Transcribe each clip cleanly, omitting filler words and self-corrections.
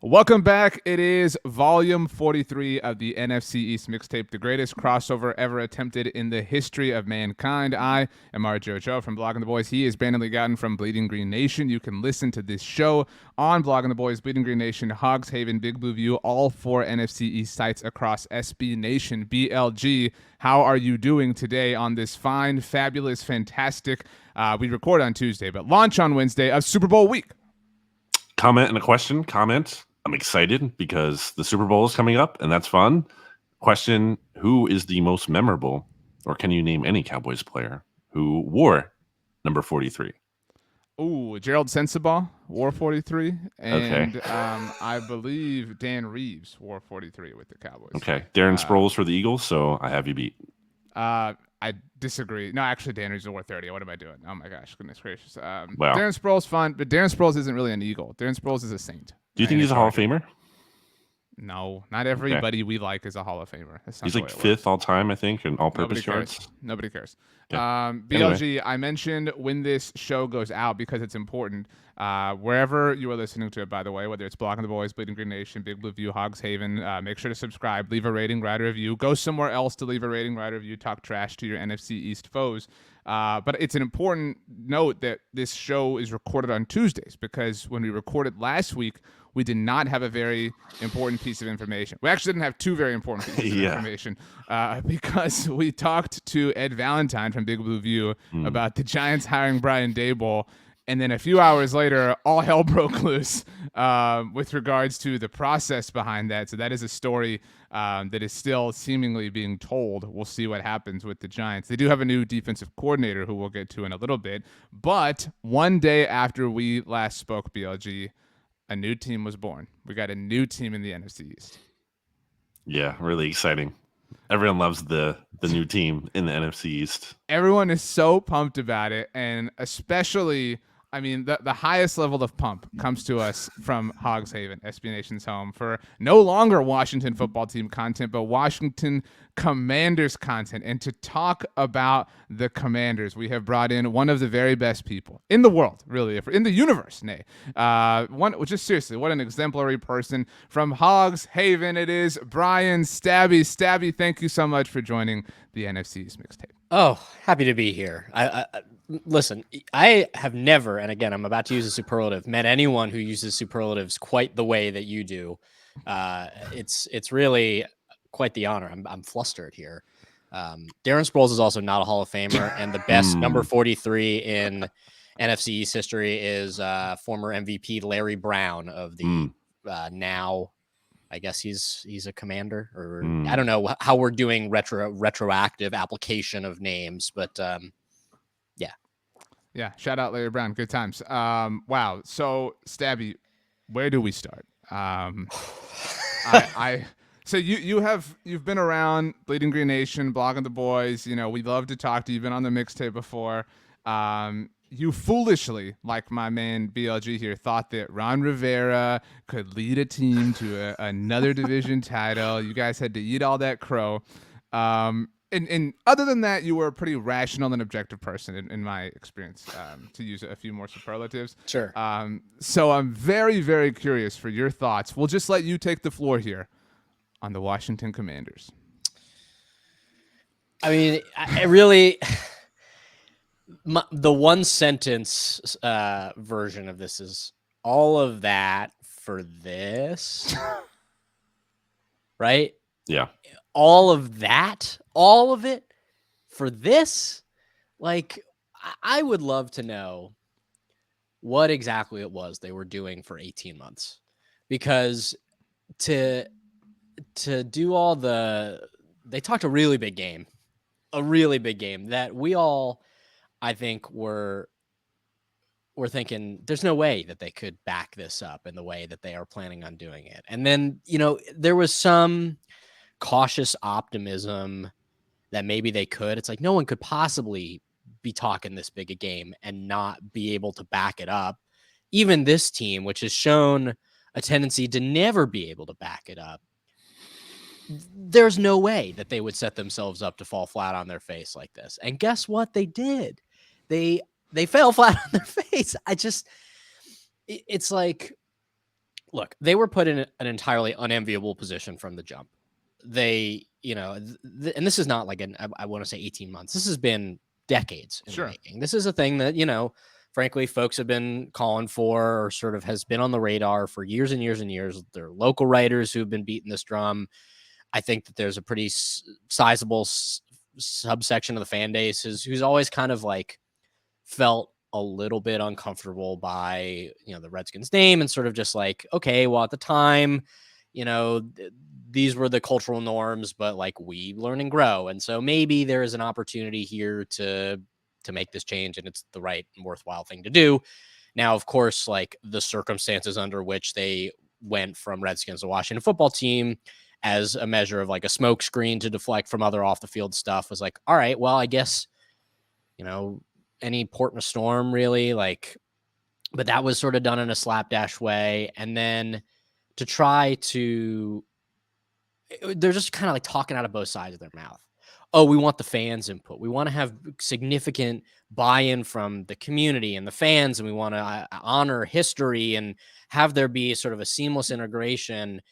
Welcome back. It is volume 43 of the NFC East Mixtape, the greatest crossover ever attempted in the history of mankind. I am Ochoa from Blogging the Boys. He is Brandon Gowton from Bleeding Green Nation. You can listen to this show on Blogging the Boys, Bleeding Green Nation, Hogs, Haven, Big Blue View, all four NFC East sites across SB Nation. BLG, how are you doing today on this fine, fabulous, fantastic, we record on Tuesday, but launch on Wednesday of Super Bowl week? Comment and a question. Comment. I'm excited because the Super Bowl is coming up, and that's fun. Question, who is the most memorable, or can you name any Cowboys player who wore number 43? Ooh, Gerald Sensabaugh wore 43, and Okay. I believe Dan Reeves wore 43 with the Cowboys. Okay. Darren Sproles for the Eagles, so I have you beat. I disagree. No, actually, Dan Reeves wore 30. What am I doing? Oh my gosh, goodness gracious. Wow. Darren Sproles fun, but Darren Sproles isn't really an Eagle. Darren Sproles is a Saint. Do you think he's a Hall of Famer? No, not everybody we like is a Hall of Famer. He's like fifth all time, I think, in all-purpose yards. Nobody cares. Yeah. BLG, Anyway. I mentioned when this show goes out because it's important. Wherever you are listening to it, by the way, whether it's Blogging the Boys, Bleeding Green Nation, Big Blue View, Hogs Haven, make sure to subscribe, leave a rating, write a review. Go somewhere else to leave a rating, write a review, talk trash to your NFC East foes. But it's an important note that this show is recorded on Tuesdays because when we recorded last week, we did not have a very important piece of information. We actually didn't have two very important pieces of information because we talked to Ed Valentine from Big Blue View about the Giants hiring Brian Daboll. And then a few hours later, all hell broke loose with regards to the process behind that. So that is a story that is still seemingly being told. We'll see what happens with the Giants. They do have a new defensive coordinator who we'll get to in a little bit. But one day after we last spoke, BLG, a new team was born. We got a new team in the NFC East. Yeah, really exciting. Everyone loves the new team in the NFC East. Everyone is so pumped about it, and especially, I mean, the highest level of pump comes to us from Hogs Haven, SB Nation's home, for no longer Washington football team content, but Washington Commanders content. And to talk about the Commanders, we have brought in one of the very best people in the world, really, in the universe, nay. Just seriously, what an exemplary person. From Hogs Haven, it is Bryan Stabbe. Stabbe, thank you so much for joining the NFC East Mixtape. Oh, happy to be here. Listen, I have never, and again, I'm about to use a superlative, met anyone who uses superlatives quite the way that you do. It's really quite the honor. I'm flustered here. Darren Sproles is also not a Hall of Famer, and the best number 43 in NFC East history is former MVP Larry Brown of the now. I guess he's a Commander, or I don't know how we're doing retroactive application of names, but yeah. Shout out Larry Brown, good times. Wow. So Stabbe, where do we start? So you've been around Bleeding Green Nation, Blogging the Boys. You know, we love to talk to you. You've been on the mixtape before. You foolishly, like my man BLG here, thought that Ron Rivera could lead a team to another division title. You guys had to eat all that crow. And other than that, you were a pretty rational and objective person, in my experience, to use a few more superlatives. Sure. So I'm very, very curious for your thoughts. We'll just let you take the floor here on the Washington Commanders. I mean, I really... the one sentence version of this is all of that for this, right? Yeah. All of that, all of it for this. Like, I would love to know what exactly it was they were doing for 18 months, because to do all they talked a really big game that we all, I think we're thinking there's no way that they could back this up in the way that they are planning on doing it. And then, you know, there was some cautious optimism that maybe they could. It's like no one could possibly be talking this big a game and not be able to back it up. Even this team, which has shown a tendency to never be able to back it up, there's no way that they would set themselves up to fall flat on their face like this. And guess what? They did. They fell flat on their face. It's like Look, they were put in an entirely unenviable position from the jump. They, and this is not like I want to say 18 months. This has been decades in the making. This is a thing that, frankly, folks have been calling for, or sort of has been on the radar for years and years and years. There are local writers who've been beating this drum. I think that there's a pretty sizable subsection of the fan base who's always kind of like felt a little bit uncomfortable by, the Redskins name, and sort of just like, okay, well, at the time, these were the cultural norms, but like we learn and grow. And so maybe there is an opportunity here to make this change, and it's the right and worthwhile thing to do. Now, of course, like the circumstances under which they went from Redskins to Washington Football Team as a measure of like a smoke screen to deflect from other off the field stuff was like, all right, well, I guess, any port in a storm, really, like, but that was sort of done in a slapdash way. And then to try to, they're just kind of like talking out of both sides of their mouth. Oh, we want the fans' input. We want to have significant buy-in from the community and the fans, and we want to honor history and have there be sort of a seamless integration.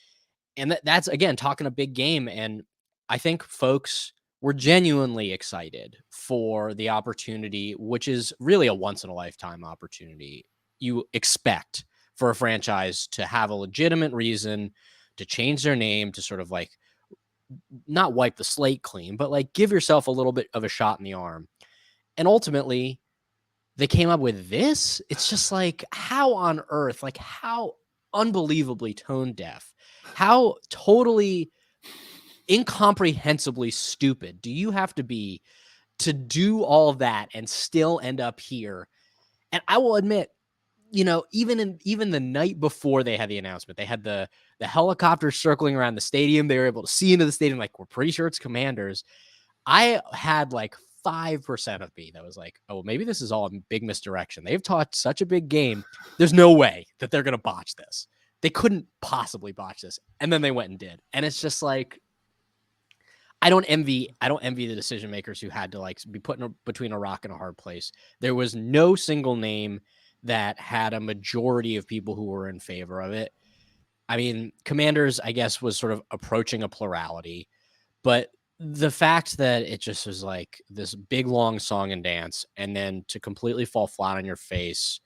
And that's, again, talking a big game. And I think folks were genuinely excited for the opportunity, which is really a once-in-a-lifetime opportunity. You expect for a franchise to have a legitimate reason to change their name, to sort of like not wipe the slate clean, but like give yourself a little bit of a shot in the arm. And ultimately, they came up with this. It's just like, how on earth, like how unbelievably tone deaf, how totally incomprehensibly stupid do you have to be to do all of that and still end up here? And I will admit, even the night before they had the announcement, they had the helicopter circling around the stadium. They were able to see into the stadium, like, we're pretty sure it's Commanders. I had like 5% of me that was like, oh, maybe this is all a big misdirection. They've taught such a big game. There's no way that they're going to botch this. They couldn't possibly botch this. And then they went and did. And it's just like, I don't envy the decision makers who had to like be put between a rock and a hard place. There was no single name that had a majority of people who were in favor of it. I mean, Commanders, I guess, was sort of approaching a plurality, but the fact that it just was like this big, long song and dance, and then to completely fall flat on your face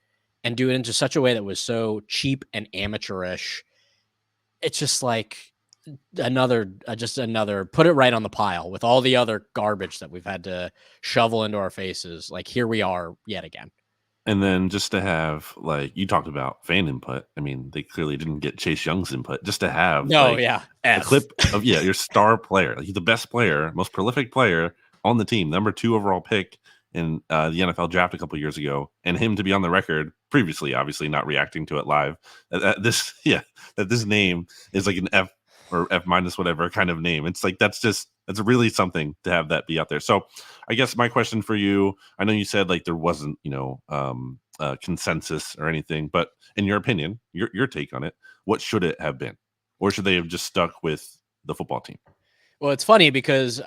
and do it in just such a way that was so cheap and amateurish, it's just like another put it right on the pile with all the other garbage that we've had to shovel into our faces. Like, here we are yet again. And then just to have, like, you talked about fan input. I mean, they clearly didn't get Chase Young's input. Just to have a clip of your star player, like, he's the best player, most prolific player on the team, number 2 overall pick in the NFL draft a couple years ago, and him to be on the record previously, obviously not reacting to it live, that this name is like an F or F minus whatever kind of name. It's like, that's really something to have that be out there. So I guess my question for you, I know you said like there wasn't, consensus or anything, but in your opinion, your take on it, what should it have been? Or should they have just stuck with the football team? Well, it's funny because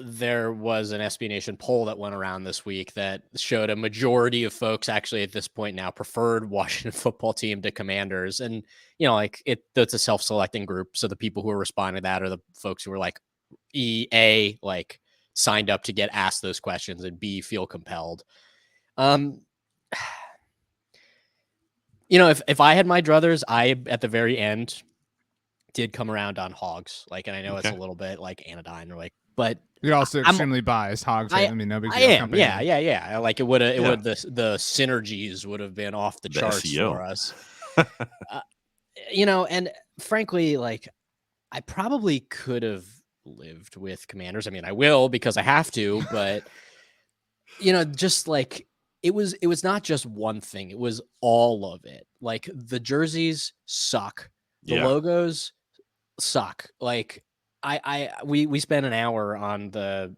there was an SB Nation poll that went around this week that showed a majority of folks actually at this point now preferred Washington Football Team to Commanders. And, that's a self-selecting group. So the people who are responding to that are the folks who were like, EA, like, signed up to get asked those questions, and B, feel compelled. If I had my druthers, I, at the very end, did come around on Hogs. Like, and I know it's a little bit like anodyne, or like, but you're also extremely biased. Hogs, I mean, no big deal. I am, yeah. Like, it would the synergies would have been off the charts SEO for us. And frankly, like, I probably could have lived with Commanders. I mean, I will because I have to, but just like, it was not just one thing. It was all of it. Like, the jerseys suck. The logos suck. Like, we spent an hour on the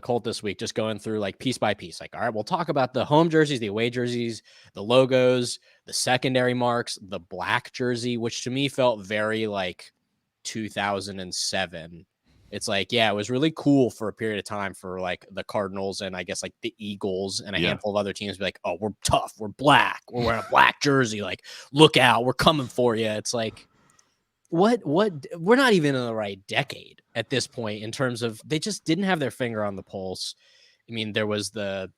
Colt this week, just going through like piece by piece. Like, all right, we'll talk about the home jerseys, the away jerseys, the logos, the secondary marks, the black jersey, which to me felt very like 2007. It's like, yeah, it was really cool for a period of time for like the Cardinals and I guess like the Eagles and a handful of other teams be like, oh, we're tough, we're black, we're wearing a black jersey, like look out, we're coming for you. It's like, what we're not even in the right decade at this point in terms of they just didn't have their finger on the pulse. I mean, there was the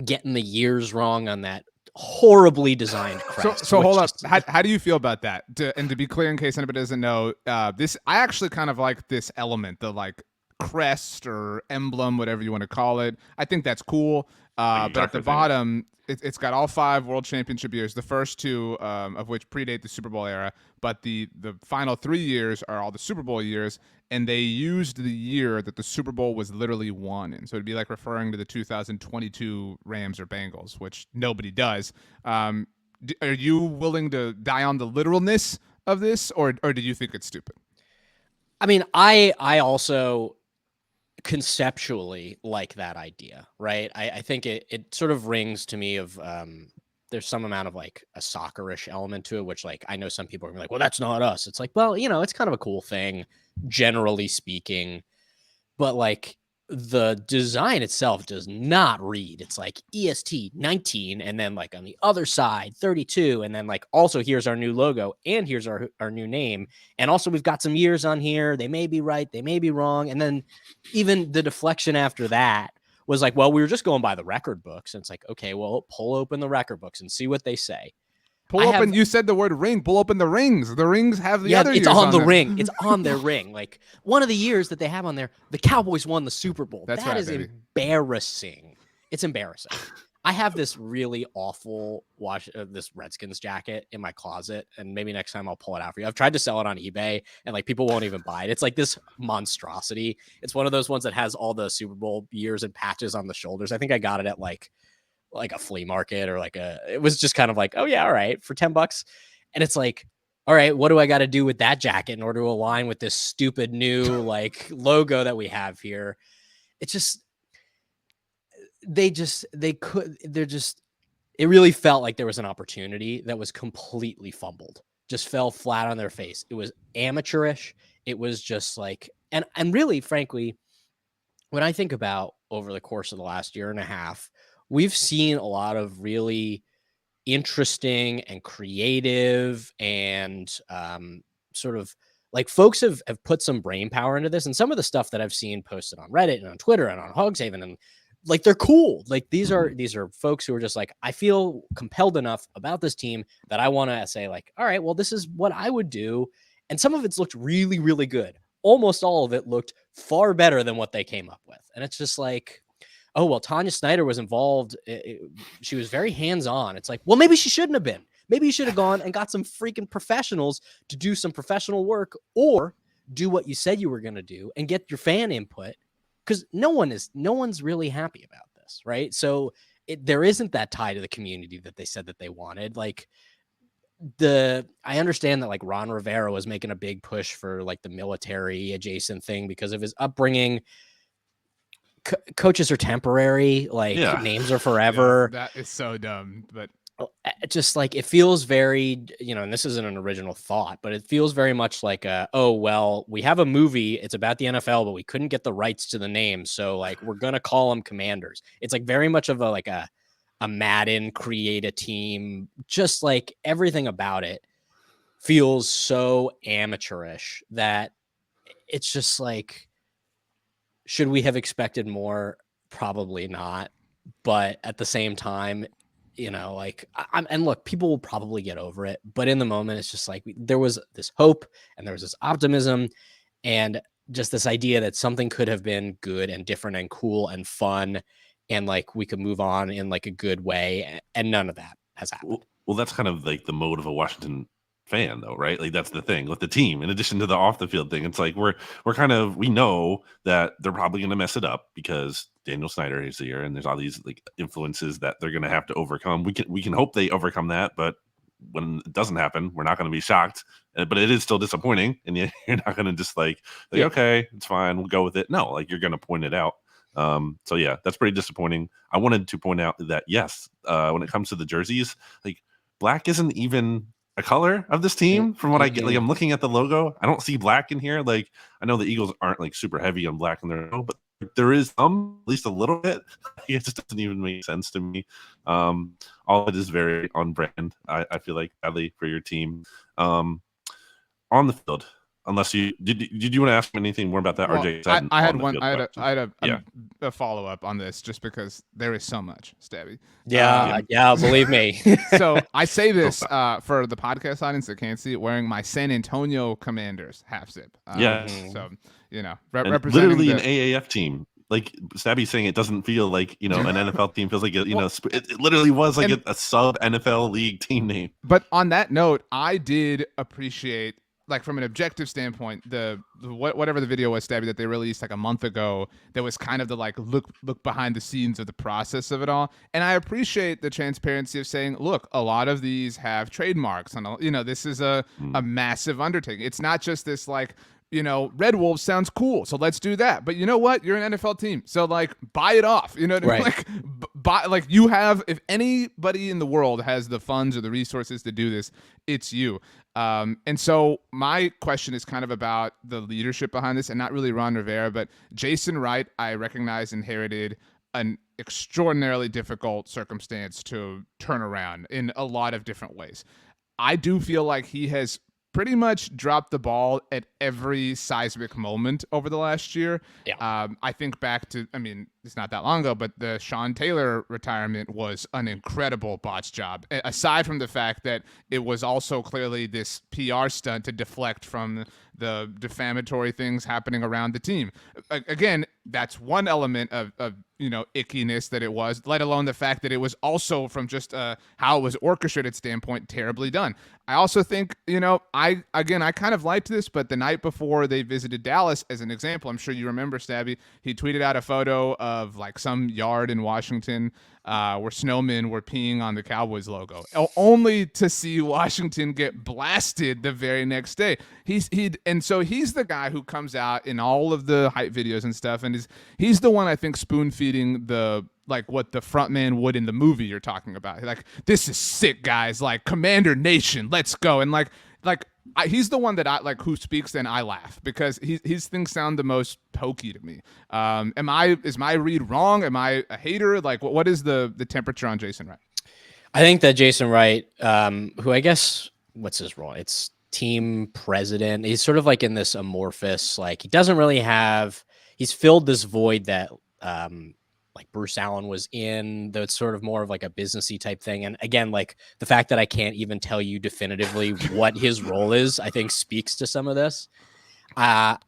getting the years wrong on that horribly designed crest. So hold up. How do you feel about that? And to be clear, in case anybody doesn't know, this I actually kind of like this element, the like crest or emblem, whatever you want to call it. I think that's cool. But at the bottom, it's got all 5 world championship years, the first 2 of which predate the Super Bowl era, but the final 3 years are all the Super Bowl years, and they used the year that the Super Bowl was literally won in. So it'd be like referring to the 2022 Rams or Bengals, which nobody does. Are you willing to die on the literalness of this, or do you think it's stupid? I mean, I also conceptually like that idea, right? I think it sort of rings to me of there's some amount of like a soccerish element to it, which like I know some people are gonna be like, well, that's not us. It's like, well, you know, it's kind of a cool thing, generally speaking, but like the design itself does not read. It's like EST 19, and then like on the other side 32, and then like also here's our new logo, and here's our new name, and also we've got some years on here. They may be right, they may be wrong, and then even the deflection after that was like, well, we were just going by the record books, and it's like, okay, well, pull open the record books and see what they say. Pull open. You said the word ring. Pull open the rings. The rings have the other. It's years on the them. ring. It's on their ring. Like one of the years that they have on there, the Cowboys won the Super Bowl. That right, is baby. Embarrassing. It's embarrassing. I have this really awful this Redskins jacket in my closet, and maybe next time I'll pull it out for you. I've tried to sell it on eBay, and like people won't even buy it. It's like this monstrosity. It's one of those ones that has all the Super Bowl years and patches on the shoulders. I think I got it at like a flea market or it was just kind of like, oh yeah, all right, for $10. And it's like, all right, what do I got to do with that jacket in order to align with this stupid new like logo that we have here? It's just, it really felt like there was an opportunity that was completely fumbled, just fell flat on their face. It was amateurish. It was just like, and really, frankly, when I think about over the course of the last year and a half, we've seen a lot of really interesting and creative and sort of like folks have put some brain power into this. And some of the stuff that I've seen posted on Reddit and on Twitter and on Hogs and like, they're cool. Like these are folks who are just like, I feel compelled enough about this team that I want to say like, all right, well, this is what I would do. And some of it's looked really, really good. Almost all of it looked far better than what they came up with. And it's just like, oh, well, Tanya Snyder was involved. She was very hands-on. It's like, well, maybe she shouldn't have been. Maybe you should have gone and got some freaking professionals to do some professional work, or do what you said you were going to do and get your fan input, because no one's really happy about this, right? So there isn't that tie to the community that they said that they wanted. Like I understand that like Ron Rivera was making a big push for like the military adjacent thing because of his upbringing. Coaches are temporary, like names are forever. Yeah, that is so dumb, but just like it feels very, and this isn't an original thought, but it feels very much like oh, well, we have a movie, it's about the NFL, but we couldn't get the rights to the name, so like we're gonna call them Commanders. It's like very much of a Madden create a team, just like everything about it feels so amateurish that it's just like, should we have expected more? Probably not. But at the same time, and look, people will probably get over it. But in the moment, it's just like there was this hope and there was this optimism and just this idea that something could have been good and different and cool and fun. And like we could move on in like a good way. And none of that has happened. Well, that's kind of like the mode of a Washington fan though, right? Like that's the thing with the team, in addition to the off the field thing. It's like we know that they're probably going to mess it up because Daniel Snyder is here and there's all these like influences that they're going to have to overcome. We can hope they overcome that, but when it doesn't happen, we're not going to be shocked. But it is still disappointing, and you're not going to just like okay, it's fine, we'll go with it. No, like you're going to point it out. So yeah, that's pretty disappointing. I wanted to point out that yes, when it comes to the jerseys, like black isn't even a color of this team from what I get. Like, I'm looking at the logo. I don't see black in here. Like, I know the Eagles aren't like super heavy on black in their logo, but there is some, at least a little bit. It just doesn't even make sense to me. All of it is very on brand. I feel like, badly for your team. On the field, unless you did you want to ask me anything more about that? Well, RJ, I had a follow up on this just because there is so much, Stabby. Yeah, believe me. So I say this for the podcast audience that can't see it, wearing my San Antonio Commanders half zip. So representing literally an AAF team. Like Stabby's saying, it doesn't feel like an NFL team. Feels like it literally was like a sub NFL league team name. But on that note, I did appreciate, like, from an objective standpoint, the whatever the video was, Stabby, that they released like a month ago, that was kind of the like look behind the scenes of the process of it all. And I appreciate the transparency of saying, look, a lot of these have trademarks, and this is a massive undertaking. It's not just this like, Red Wolves sounds cool, so let's do that. But you know what? You're an NFL team, so like buy it off. You know what I mean? Like buy, you have, if anybody in the world has the funds or the resources to do this, it's you. And so my question is kind of about the leadership behind this, and not really Ron Rivera, but Jason Wright, I recognize, inherited an extraordinarily difficult circumstance to turn around in a lot of different ways. I do feel like he has pretty much dropped the ball at every seismic moment over the last year. Yeah. I think back to, it's not that long ago, but the Sean Taylor retirement was an incredible botch job. Aside from the fact that it was also clearly this PR stunt to deflect from the defamatory things happening around the team. Again, that's one element of ickiness that it was, let alone the fact that it was also, from just how it was orchestrated standpoint, terribly done. I also think, I kind of liked this, but the night before they visited Dallas, as an example, I'm sure you remember, Stabby, he tweeted out a photo of like some yard in Washington where snowmen were peeing on the Cowboys logo, only to see Washington get blasted the very next day. And so he's the guy who comes out in all of the hype videos and stuff, and he's the one, I think, spoon feeding the, like, what the front man would in the movie you're talking about. Like, this is sick, guys. Like, Commander Nation, let's go. And he's the one that I like, who speaks and I laugh, because his things sound the most pokey to me. Is my read wrong? Am I a hater? Like, what is the temperature on Jason Wright? I think that Jason Wright, who I guess, what's his role? It's team president. He's sort of like in this amorphous, like, he doesn't really have, he's filled this void that like Bruce Allen was in, though it's sort of more of like a businessy type thing. And again, like the fact that I can't even tell you definitively what his role is, I think speaks to some of this. I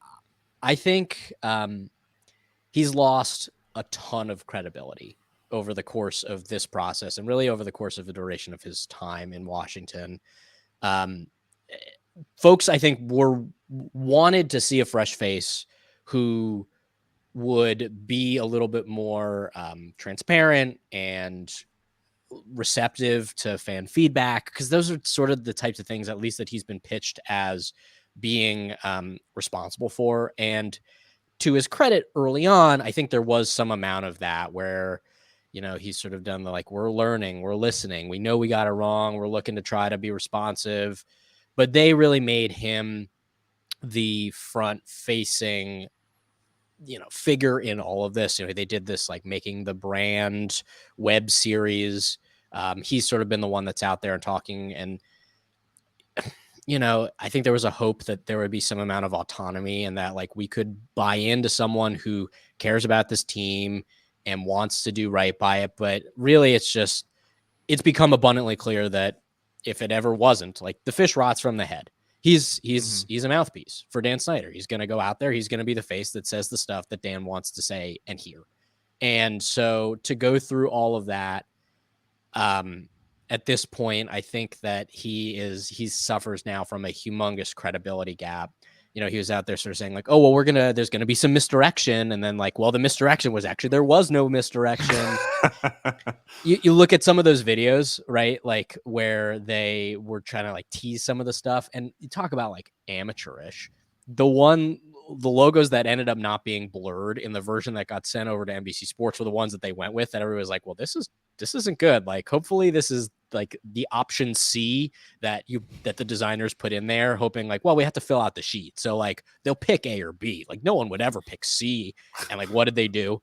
think he's lost a ton of credibility over the course of this process, and really over the course of the duration of his time in Washington. Folks, I think, wanted to see a fresh face who would be a little bit more transparent and receptive to fan feedback, because those are sort of the types of things, at least, that he's been pitched as being responsible for. And to his credit, early on, I think there was some amount of that where, he's sort of done the, like, we're learning, we're listening, we know we got it wrong, we're looking to try to be responsive. But they really made him the front facing figure in all of this. They did this, like, Making the Brand web series. He's sort of been the one that's out there and talking. And, I think there was a hope that there would be some amount of autonomy, and that, like, we could buy into someone who cares about this team and wants to do right by it. But really, it's become abundantly clear that if it ever wasn't, like, the fish rots from the head. He's a mouthpiece for Dan Snyder. He's going to go out there. He's going to be the face that says the stuff that Dan wants to say and hear. And so to go through all of that, at this point, I think that he suffers now from a humongous credibility gap. He was out there sort of saying, like, oh, well, there's going to be some misdirection. And then, like, well, the misdirection was actually, there was no misdirection. You look at some of those videos, right? Like, where they were trying to, like, tease some of the stuff, and you talk about, like, amateurish. The logos that ended up not being blurred in the version that got sent over to NBC Sports were the ones that they went with, that everybody was like, well, this is this isn't good. Like, hopefully this is like the option C that the designers put in there, hoping like, well, we have to fill out the sheet. So like they'll pick A or B. Like no one would ever pick C. And like, what did they do?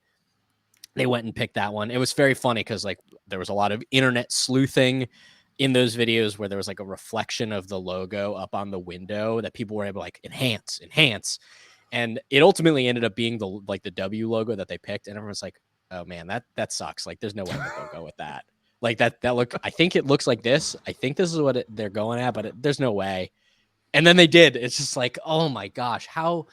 They went and picked that one. It was very funny because like there was a lot of internet sleuthing in those videos where there was like a reflection of the logo up on the window that people were able to like enhance. And it ultimately ended up being the W logo that they picked. And everyone's like, oh man, that sucks. Like there's no way they'll go with that. Like that look, I think it looks like this. I think this is what they're going at, but there's no way. And then they did. It's just like, oh my gosh, how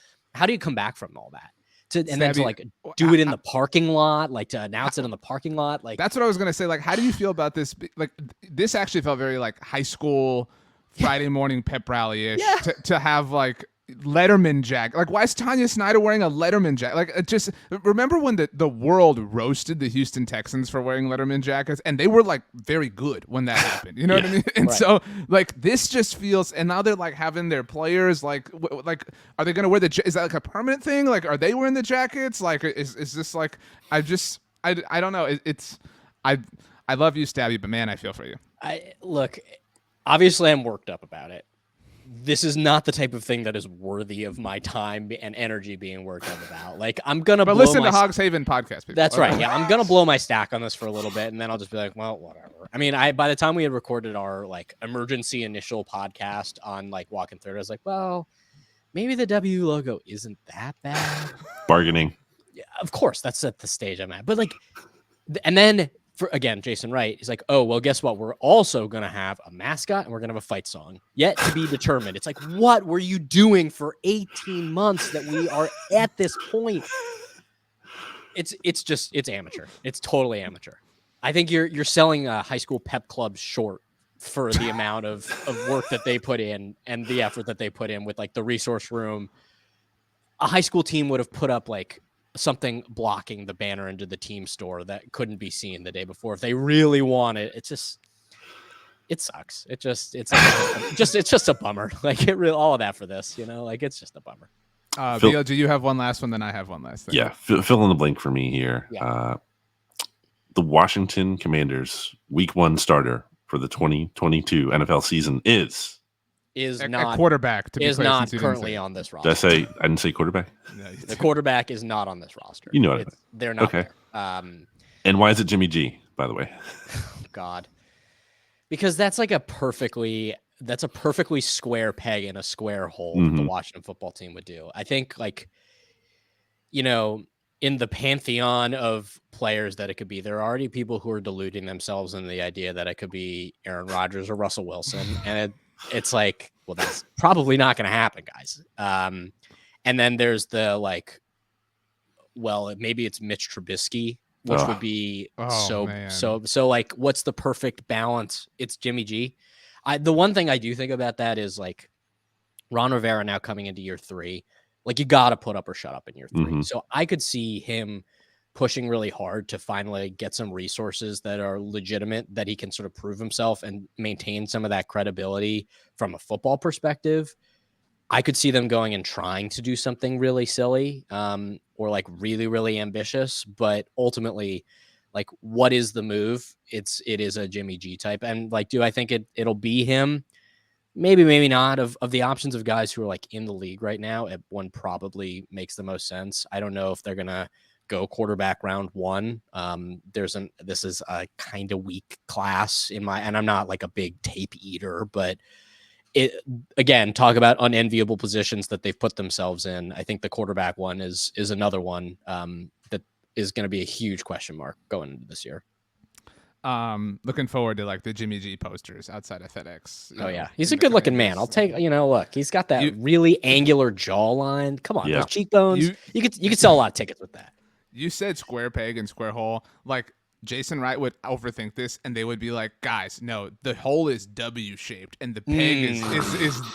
do you come back from all that? Then to like do it in the parking lot, like to announce it in the parking lot. Like that's what I was gonna say. Like, how do you feel about this? Like, this actually felt very like high school Friday morning pep rally ish. Yeah. To have like Letterman jacket. Like, why is Tanya Snyder wearing a Letterman jacket? Like, just remember when the world roasted the Houston Texans for wearing Letterman jackets, and they were like very good when that happened. You know what I mean? And so like this just feels, and now they're like having their players like like, are they gonna wear is that like a permanent thing? Like, are they wearing the jackets? Like, is this like, I don't know. I love you, Stabby, but man, I feel for you. Look, obviously I'm worked up about it. This is not the type of thing that is worthy of my time and energy being worked up about. Like, I'm gonna. But listen to Hogs Haven podcast. People. That's right. Yeah, I'm gonna blow my stack on this for a little bit, and then I'll just be like, well, whatever. I mean, by the time we had recorded our like emergency initial podcast on like Walking Third, I was like, well, maybe the W logo isn't that bad. Bargaining. Yeah, of course, that's at the stage I'm at. But like, and then. Again, Jason Wright, he's like, oh, well, guess what? We're also going to have a mascot and we're going to have a fight song yet to be determined. It's like, what were you doing for 18 months that we are at this point? It's amateur. It's totally amateur. I think you're selling high school pep clubs short for the amount of work that they put in and the effort that they put in with like the resource room. A high school team would have put up like something blocking the banner into the team store that couldn't be seen the day before if they really want it. It sucks. It's just a bummer. Like all of that for this, you know, like it's just a bummer. Bill, do you have one last one? Then I have one last thing. Yeah, fill in the blank for me here. Yeah. The Washington Commanders Week 1 starter for the 2022 NFL season is not a quarterback. To be is clear, not currently on this roster. Did I didn't say quarterback? No, the quarterback is not on this roster. You know what I mean. They're not okay. there. And why is it Jimmy G, by the way? God. Because that's like a perfectly square peg in a square hole that the Washington football team would do. I think like, you know, in the pantheon of players that it could be, there are already people who are deluding themselves in the idea that it could be Aaron Rodgers or Russell Wilson. And it's like, well, that's probably not going to happen, guys. And then there's the like, well, maybe it's Mitch Trubisky, which would be so like, what's the perfect balance? It's Jimmy G. The one thing I do think about that is like Ron Rivera now coming into year 3, like you got to put up or shut up in year 3. So I could see him pushing really hard to finally get some resources that are legitimate, that he can sort of prove himself and maintain some of that credibility from a football perspective. I could see them going and trying to do something really silly or like really, really ambitious, but ultimately like what is the move? It is a Jimmy G type. And like, do I think it'll be him? Maybe, maybe not. Of the options of guys who are like in the league right now, one probably makes the most sense. I don't know if they're going to go quarterback round 1. This is a kind of weak class and I'm not like a big tape eater, but again, talk about unenviable positions that they've put themselves in. I think the quarterback one is another one that is going to be a huge question mark going into this year. Looking forward to like the Jimmy G posters outside of FedEx. Oh yeah, he's a good looking man. I'll take, look, he's got that really angular jawline. Come on, those cheekbones. You could sell a lot of tickets with that. You said square peg and square hole. Like Jason Wright would overthink this, and they would be like, "Guys, no, the hole is W shaped, and the peg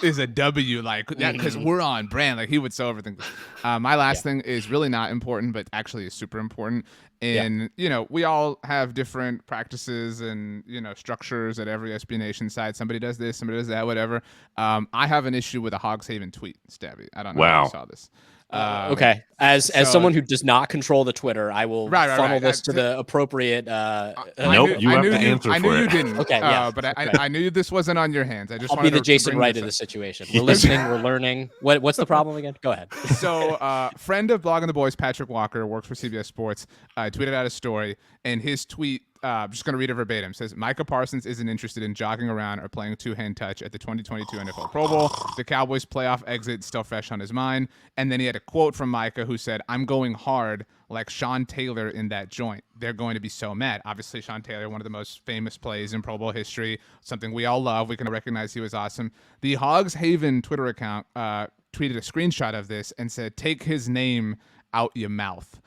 is a W, like that, because we're on brand." Like he would so overthink this. My last thing is really not important, but actually is super important. And, we all have different practices and, structures at every SB Nation site. Somebody does this, somebody does that, whatever. I have an issue with a Hogs Haven tweet, Stabby. I don't know if Wow. you saw this. Okay. As someone who does not control the Twitter, I will funnel this to the appropriate. Nope, you have to answer for it. I knew you didn't. Okay, yeah. But I knew this wasn't on your hands. I'll be the Jason Wright of the situation. We're listening. We're learning. What's the problem again? Go ahead. So, friend of Blogging the Boys, Patrick Walker, works for CBS Sports, tweeted out a story, and his tweet, I'm just going to read it verbatim, says, Micah Parsons isn't interested in jogging around or playing two-hand touch at the 2022 NFL Pro Bowl. The Cowboys' playoff exit still fresh on his mind. And then he had a quote from Micah who said, I'm going hard like Sean Taylor in that joint. They're going to be so mad. Obviously, Sean Taylor, one of the most famous plays in Pro Bowl history, something we all love. We can recognize he was awesome. The Hogs Haven Twitter account tweeted a screenshot of this and said, take his name out your mouth.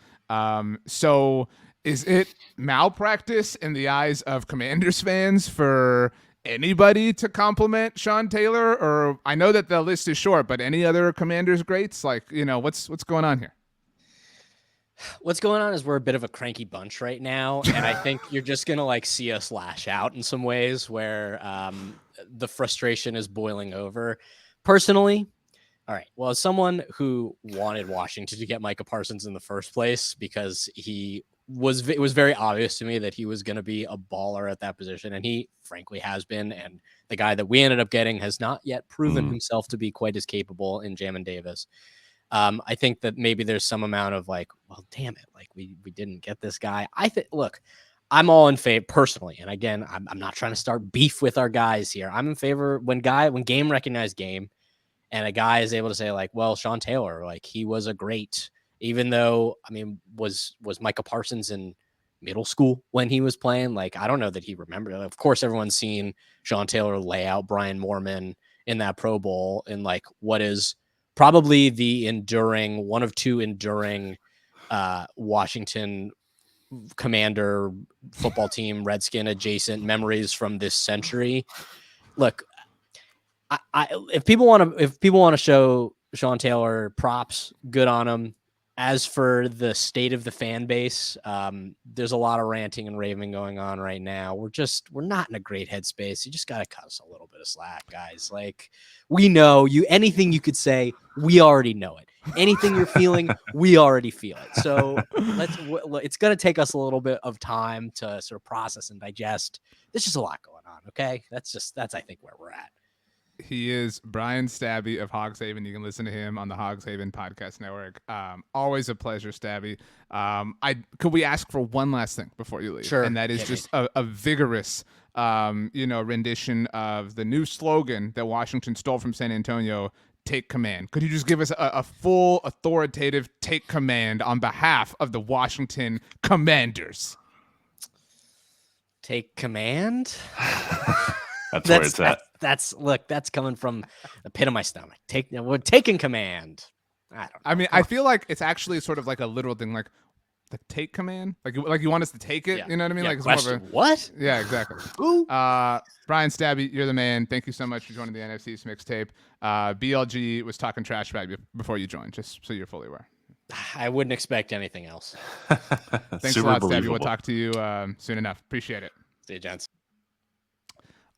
So is it malpractice in the eyes of Commanders fans for anybody to compliment Sean Taylor? Or I know that the list is short, but any other Commanders greats? Like, what's going on here? What's going on is we're a bit of a cranky bunch right now, and I think you're just gonna see us lash out in some ways where the frustration is boiling over. Personally, all right. Well, as someone who wanted Washington to get Micah Parsons in the first place because it was very obvious to me that he was going to be a baller at that position, and he frankly has been. And the guy that we ended up getting has not yet proven himself to be quite as capable in Jamin Davis. I think that maybe there's some amount of well, damn it, we didn't get this guy. Look, I'm all in favor personally, and again, I'm not trying to start beef with our guys here. I'm in favor when game recognized game, and a guy is able to say well, Sean Taylor, he was a great. Even though, was Micah Parsons in middle school when he was playing? I don't know that he remembered. Of course, everyone's seen Sean Taylor lay out Brian Moorman in that Pro Bowl in what is probably one of two enduring Washington Commander football team, Redskin adjacent memories from this century. Look, if people want to show Sean Taylor props, good on him. As for the state of the fan base, there's a lot of ranting and raving going on right now. We're not in a great headspace. You just got to cut us a little bit of slack, guys. We know anything you could say, we already know it. Anything you're feeling, we already feel it. So it's going to take us a little bit of time to sort of process and digest. There's just a lot going on. Okay. That's I think where we're at. He is Bryan Stabbe of Hogs Haven. You can listen to him on the Hogs Haven Podcast Network. Always a pleasure, Stabbe. Could we ask for one last thing before you leave? Sure. And that is just a vigorous, rendition of the new slogan that Washington stole from San Antonio, take command. Could you just give us a full authoritative take command on behalf of the Washington Commanders? Take command? That's where it's at. That's coming from the pit of my stomach. We're taking command. I don't know. I feel like it's actually sort of like a literal thing, like the take command, like you want us to take it. Yeah. You know what I mean? Yeah, it's question. More of a, what? Yeah, exactly. Ooh. Bryan Stabbe, you're the man. Thank you so much for joining the NFC East Mixtape. BLG was talking trash about you before you joined, just so you're fully aware. I wouldn't expect anything else. Thanks a lot, Stabbe. We'll talk to you soon enough. Appreciate it. See you, gents.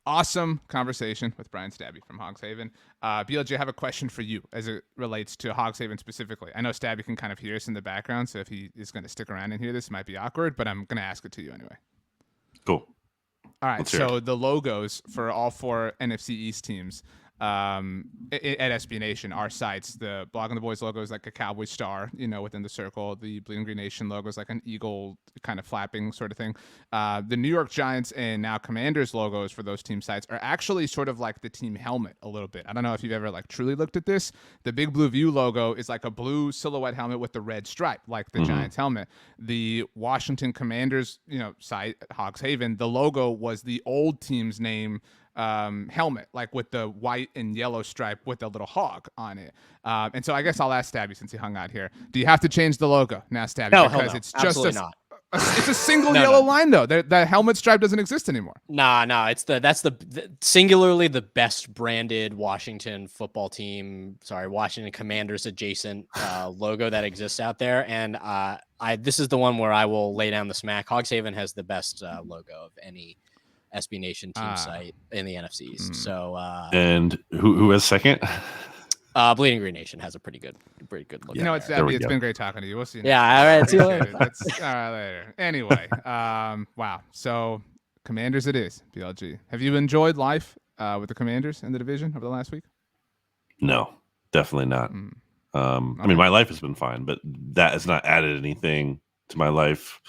Awesome conversation with Bryan Stabbe from Hogs Haven. BLJ, I have a question for you as it relates to Hogs Haven specifically. I know Stabbe can kind of hear us in the background, so if he is going to stick around and hear this, it might be awkward, but I'm going to ask it to you anyway. Cool. All right, so the logos for all four NFC East teams at SB Nation, our sites, the Blogging the Boys logo is like a cowboy star, within the circle. The Bleeding Green Nation logo is like an eagle kind of flapping sort of thing. The New York Giants and now Commanders logos for those team sites are actually sort of like the team helmet a little bit. I don't know if you've ever truly looked at this. The Big Blue View logo is like a blue silhouette helmet with the red stripe, like the Giants helmet. The Washington Commanders, site, Hogs Haven, the logo was the old team's name helmet, like with the white and yellow stripe with a little hog on it. And so I guess I'll ask Stabbe, since he hung out here, do you have to change the logo now, Stabbe? No, because no, it's just absolutely not. It's a single No, yellow no. line though. That helmet stripe doesn't exist anymore. Nah. That's the singularly the best branded Washington football team. Sorry, Washington Commanders adjacent logo that exists out there. And this is the one where I will lay down the smack. Hogs Haven has the best logo of any SB Nation team site in the NFC East. So and who has second? Bleeding Green Nation has a pretty good look. You know, it's been great talking to you. We'll see you. Yeah, all right. See you later. All right, later. Anyway, wow. So Commanders, it is BLG. Have you enjoyed life with the Commanders in the division over the last week? No, definitely not. I mean, my life has been fine, but that has not added anything to my life.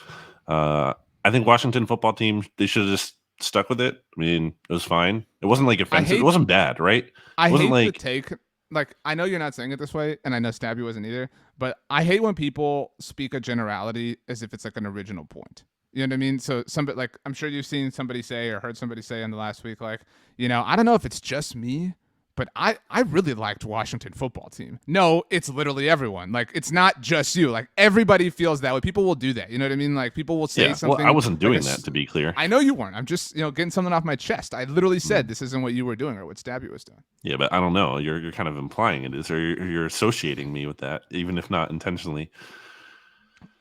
I think Washington football team, they should have just stuck with it. I mean, it was fine. It wasn't like offensive. It wasn't bad, right? I wasn't hate the take. Like, I know you're not saying it this way, and I know Stabbe wasn't either, but I hate when people speak a generality as if it's like an original point. You know what I mean? So somebody, like, I'm sure you've seen somebody say or heard somebody say in the last week, like, you know, I don't know if it's just me, but I really liked Washington football team. No, it's literally everyone. Like, it's not just you. Like, everybody feels that way. People will do that. You know what I mean? Like, people will say something. Well, I wasn't doing that, to be clear. I know you weren't. I'm just, getting something off my chest. I literally said this isn't what you were doing or what Stabbe was doing. Yeah, but I don't know. You're kind of implying it is, or you're associating me with that, even if not intentionally.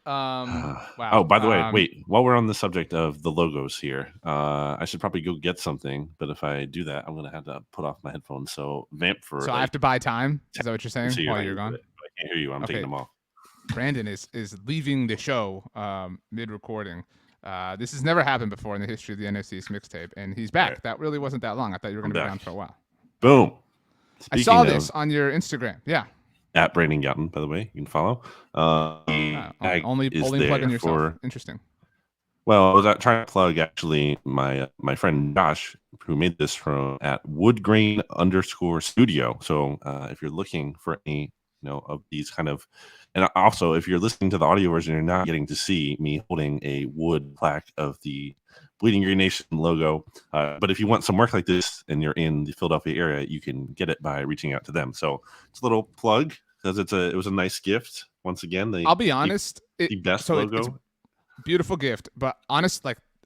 Wow. Oh, by the way, wait. While we're on the subject of the logos here, I should probably go get something. But if I do that, I'm gonna have to put off my headphones. So vamp for. So I have to buy time. Is that what you're saying? While you're gone, I can't hear you. I'm taking them off. Brandon is leaving the show mid recording. This has never happened before in the history of the NFC East Mixtape, and he's back. Right. That really wasn't that long. I thought you were going to be down for a while. Boom. I saw this on your Instagram. Yeah. At Brandon Gowton, by the way, you can follow. Only plugging yourself. Interesting. Well, I was trying to plug actually my friend Josh, who made this from at woodgrain_studio. So if you're looking for any of these kind of, and also if you're listening to the audio version, you're not getting to see me holding a wood plaque of the Bleeding Green Nation logo. But if you want some work like this and you're in the Philadelphia area, you can get it by reaching out to them. So it's a little plug because it was a nice gift. Once again, I'll be honest, the best logo. It's a beautiful gift, but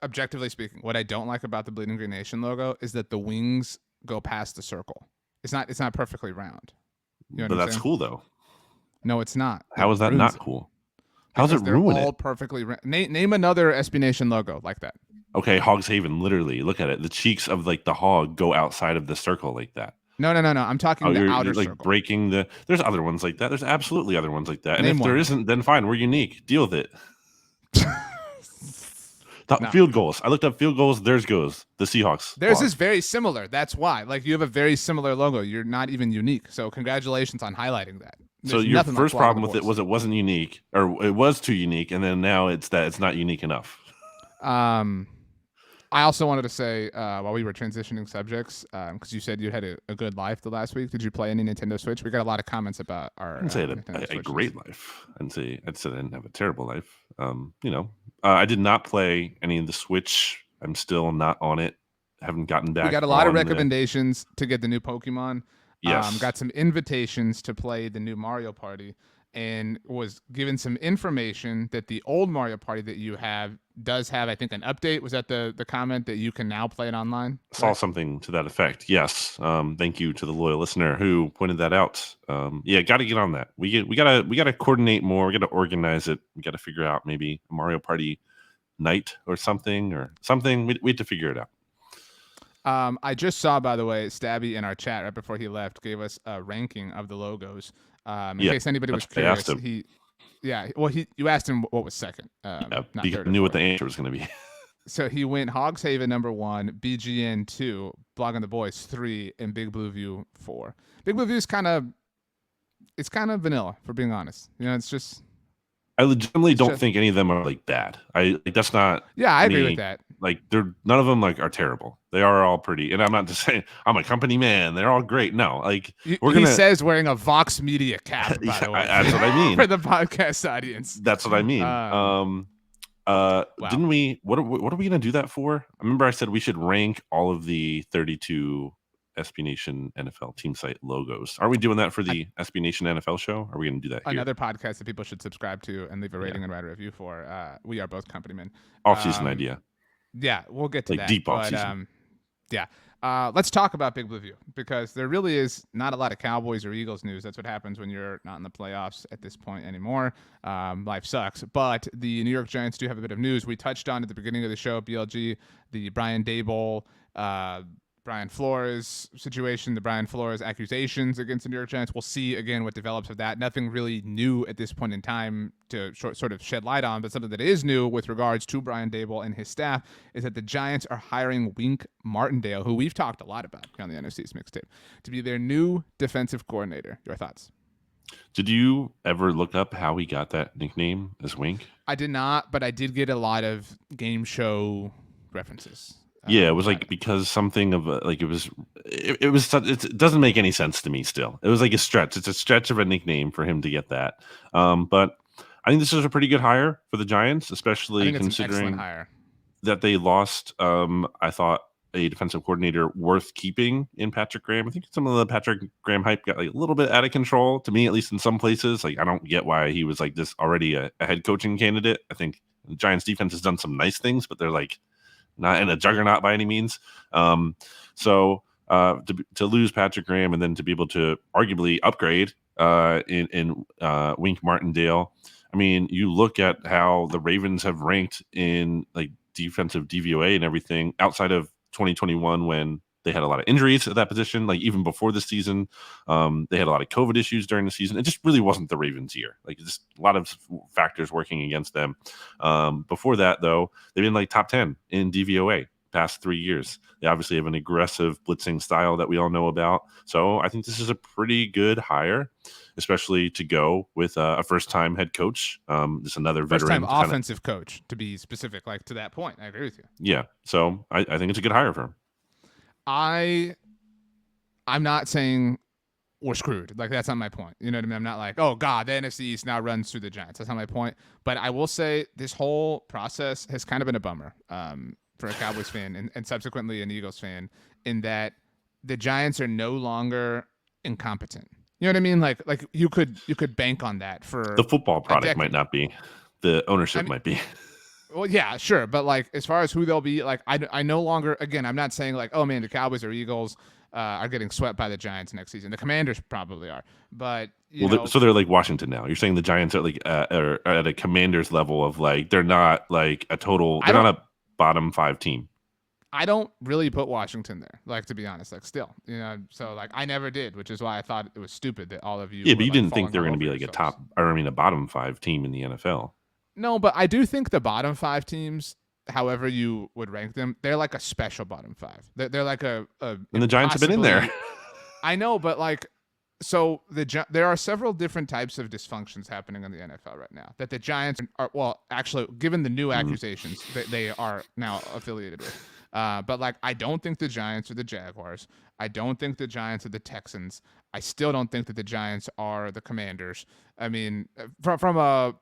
objectively speaking, what I don't like about the Bleeding Green Nation logo is that the wings go past the circle. It's not perfectly round. But that's cool though. No, it's not. How is that not cool? How's it ruin it? All perfectly. Name another SB Nation logo like that. Okay, Hogs Haven. Literally, look at it. The cheeks of like the hog go outside of the circle like that. No. I'm talking the outer you're, like, circle. Breaking the. There's other ones like that. There's absolutely other ones like that. And if there isn't, then fine. We're unique. Deal with it. Field goals. I looked up field goals. Theirs goes the Seahawks. Theirs is very similar. That's why. Like, you have a very similar logo. You're not even unique. So congratulations on highlighting that. So your first problem with it wasn't unique, or it was too unique, and then now it's not unique enough. I also wanted to say while we were transitioning subjects, because you said you had a good life the last week. Did you play any Nintendo Switch? We got a lot of comments about our. I didn't say a great life. I said I didn't have a terrible life. I did not play any of the Switch. I'm still not on it. Haven't gotten back. We got a lot of recommendations to get the new Pokemon. Yes. Got some invitations to play the new Mario Party, and was given some information that the old Mario Party that you have does have, I think, an update. Was that the comment that you can now play it online? Saw something to that effect. Yes. Thank you to the loyal listener who pointed that out. Yeah, got to get on that. We gotta coordinate more. We gotta organize it. We gotta figure out maybe a Mario Party night or something. We have to figure it out. I just saw, by the way, Stabbe in our chat right before he left gave us a ranking of the logos. In case anybody was curious, you asked him what was second. He knew what the answer was going to be. So he went Hogs Haven number 1, BGN 2, Blogging the Boys 3, and Big Blue View 4. Big Blue View is kind of vanilla, for being honest. It's just. I legitimately don't think any of them are like bad. That's not. Yeah, I agree with that. Like none of them are terrible. They are all pretty. And I'm not just saying I'm a company man. They're all great. No, he says wearing a Vox Media cap. By the way, that's what I mean for the podcast audience. That's what I mean. Wow. Didn't we? What are we gonna do that for? I remember I said we should rank all of the 32 SB Nation NFL team site logos. Are we doing that for the SB Nation NFL show? Are we going to do that here? Another podcast that people should subscribe to and leave a rating and write a review for. We are both company men. Off-season idea. Yeah, we'll get to like that. Deep but, off-season. Yeah. Let's talk about Big Blue View because there really is not a lot of Cowboys or Eagles news. That's what happens when you're not in the playoffs at this point anymore. Life sucks. But the New York Giants do have a bit of news. We touched on at the beginning of the show, BLG, the Brian Daboll, Brian Flores situation, the Brian Flores accusations against the New York Giants. We'll see again what develops of that. Nothing really new at this point in time to sort of shed light on, but something that is new with regards to Brian Daboll and his staff is that the Giants are hiring Wink Martindale, who we've talked a lot about on the NFC East Mixtape, to be their new defensive coordinator. Your thoughts? Did you ever look up how he got that nickname as Wink? I did not, but I did get a lot of game show references. Yeah, it was like because something of like it doesn't make any sense to me still. It was like a stretch. It's a stretch of a nickname for him to get that. But I think this is a pretty good hire for the Giants, especially considering that they lost, I thought, a defensive coordinator worth keeping in Patrick Graham. I think some of the Patrick Graham hype got like a little bit out of control to me, at least in some places. Like I don't get why he was like this already a head coaching candidate. I think the Giants defense has done some nice things, but they're like not in a juggernaut by any means. So to lose Patrick Graham and then to be able to arguably upgrade in Wink Martindale. I mean, you look at how the Ravens have ranked in like defensive DVOA and everything outside of 2021 when they had a lot of injuries at that position. Like even before the season, they had a lot of COVID issues during the season. It just really wasn't the Ravens' year. Like just a lot of factors working against them. Before that, though, they've been like top 10 in DVOA past 3 years. They obviously have an aggressive blitzing style that we all know about. So I think this is a pretty good hire, especially to go with a first-time head coach. Just another veteran. First-time offensive coach, to be specific, like to that point. I agree with you. Yeah. So I think it's a good hire for him. I'm not saying we're screwed. Like, that's not my point. You know what I mean? I'm not like, oh, God, the NFC East now runs through the Giants. That's not my point. But I will say this whole process has kind of been a bummer for a Cowboys fan and subsequently an Eagles fan in that the Giants are no longer incompetent. You know what I mean? Like you could bank on that for the football product might not be. The ownership might be. Well, yeah, sure. But like, as far as who they'll be, like, I no longer, again, I'm not saying like, oh man, the Cowboys or Eagles are getting swept by the Giants next season. The Commanders probably are, but so they're like Washington now. You're saying the Giants are like are at a Commanders level of like, they're not like a total, they're not a bottom 5 team. I don't really put Washington there, like, to be honest, like still, so like I never did, which is why I thought it was stupid that all of you. Yeah, but you didn't think they were going to be like a bottom 5 team in the NFL. No, but I do think the bottom 5 teams, however you would rank them, they're like a special bottom 5. They're like a and the Giants have been in there. I know, but like, so there are several different types of dysfunctions happening in the NFL right now that the Giants are, well, actually, given the new accusations that they are now affiliated with. But like, I don't think the Giants are the Jaguars. I don't think the Giants are the Texans. I still don't think that the Giants are the Commanders. I mean, from a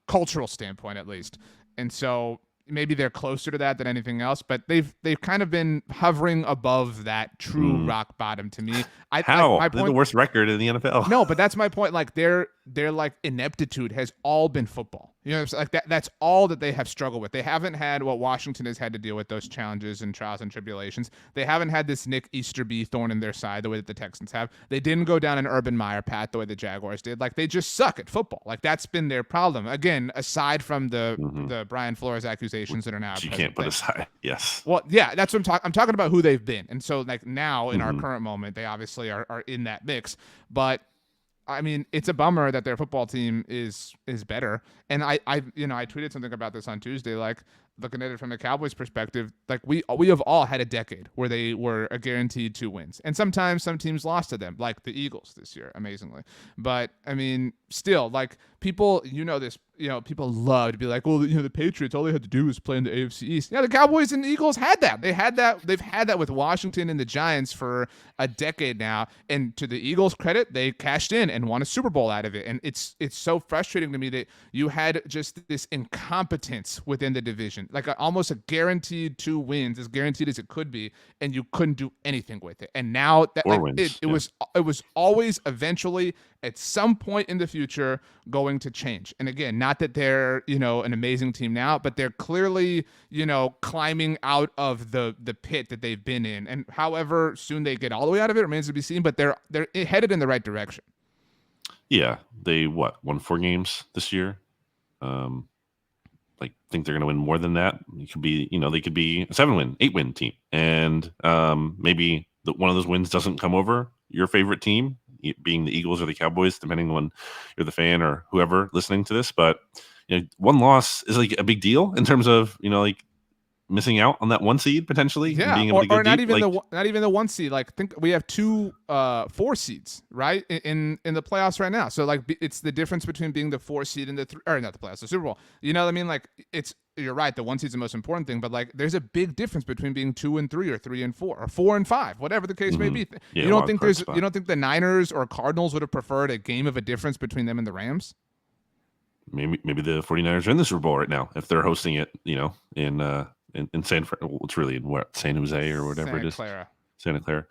cultural standpoint, at least. And so maybe they're closer to that than anything else, but they've kind of been hovering above that true rock bottom to me. They're the worst record in the NFL. No, but that's my point. Like their like ineptitude has all been football. It's like that's all that they have struggled with. They haven't had what Washington has had to deal with, those challenges and trials and tribulations. They haven't had this Nick Easterby thorn in their side the way that the Texans have. They didn't go down an Urban Meyer path the way the Jaguars did. Like they just suck at football. Like that's been their problem. Again, aside from the Brian Flores accusations that are now. You can't put aside. Yes. Well, yeah, that's what I'm talking. I'm talking about who they've been. And so like now in our current moment, they obviously are in that mix. But I mean, it's a bummer that their football team is better. And I tweeted something about this on Tuesday, like looking at it from the Cowboys perspective, like we have all had a decade where they were a guaranteed 2 wins. And sometimes some teams lost to them, like the Eagles this year, amazingly. But I mean, still, like people, this, people love to be like, well, the Patriots, all they had to do was play in the AFC East. Yeah, the Cowboys and the Eagles had that. They've had that with Washington and the Giants for a decade now. And to the Eagles' credit, they cashed in and won a Super Bowl out of it. And it's so frustrating to me that you had just this incompetence within the division division, like almost a guaranteed 2 wins, as guaranteed as it could be, and you couldn't do anything with it. And now that 4 like, wins. it was always eventually at some point in the future going to change. And again, not that they're, an amazing team now, but they're clearly, climbing out of the pit that they've been in. And however soon they get all the way out of it remains to be seen, but they're headed in the right direction. Yeah, they won 4 games this year. Think they're going to win more than that. It could be, they could be a 7-win, 8-win team, and maybe one of those wins doesn't come over your favorite team, being the Eagles or the Cowboys, depending on you're the fan or whoever listening to this. But one loss is like a big deal in terms of missing out on that 1 seed potentially, and being able to go or not deep. Not even the 1 seed. Like, think we have 2 4 seeds right in the playoffs right now. So it's the difference between being the 4 seed and the 3, or not the playoffs, the Super Bowl. You know what I mean? Like, you're right. The 1 seed's the most important thing, but there's a big difference between being 2 and 3 or 3 and 4 or 4 and 5, whatever the case may be. Yeah, you don't think the Niners or Cardinals would have preferred a game of a difference between them and the Rams? Maybe the 49ers are in the Super Bowl right now if they're hosting it, in San Jose or whatever it is. Santa Clara.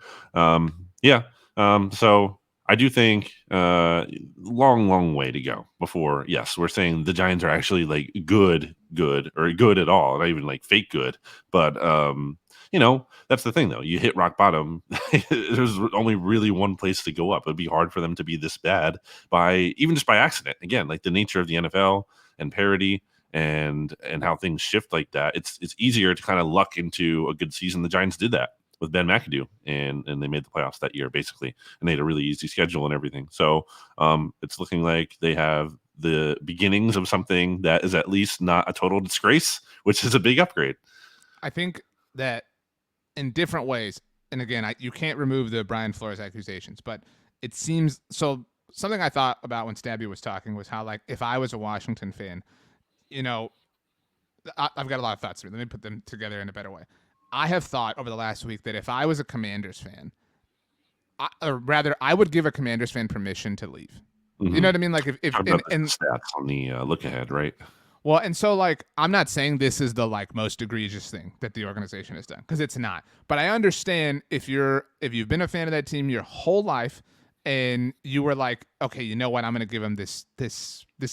So I do think long way to go before, yes, we're saying the Giants are actually like good or good at all, not even like fake good. But that's the thing though. You hit rock bottom. There's only really one place to go up. It'd be hard for them to be this bad even just by accident. Again, like the nature of the NFL and parity and how things shift like that. It's easier to kind of luck into a good season. The Giants did that with Ben McAdoo, and they made the playoffs that year basically, and they had a really easy schedule and everything. So it's looking like they have the beginnings of something that is at least not a total disgrace, which is a big upgrade. I think that in different ways, and again, you can't remove the Brian Flores accusations, but it seems so. Something I thought about when Stabbe was talking was how, like, if I was a Washington fan, I've got a lot of thoughts. Let me put them together in a better way. I have thought over the last week that if I was a Commanders fan, I would give a Commanders fan permission to leave. Mm-hmm. You know what I mean? Like, if and stats on the look ahead, right? Well, and so, like, I'm not saying this is the most egregious thing that the organization has done, because it's not. But I understand if you've been a fan of that team your whole life, and you were like, okay, you know what, I'm going to give them this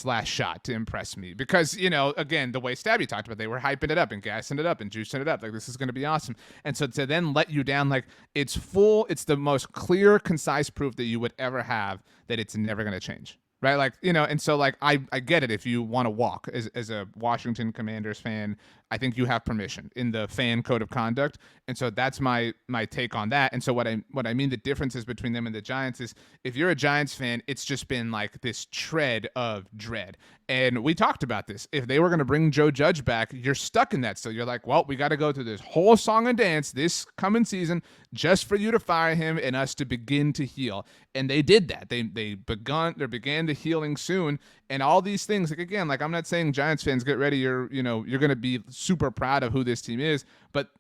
last shot to impress me, because again, the way Stabbe talked about, they were hyping it up and gassing it up and juicing it up, like, this is going to be awesome. And so to then let you down, like, it's the most clear, concise proof that you would ever have that it's never going to change. Right, like, and so, like, I get it. If you want to walk as a Washington Commanders fan, I think you have permission in the fan code of conduct, and so that's my take on that. And so what I mean, the differences between them and the Giants is, if you're a Giants fan, it's just been like this tread of dread. And we talked about this. If they were going to bring Joe Judge back, you're stuck in that. So you're like, well, we got to go through this whole song and dance this coming season just for you to fire him and us to begin to heal. And they did that. They began the healing soon. And all these things, like, again, like, I'm not saying Giants fans, get ready, you're going to be super proud of who this team is, but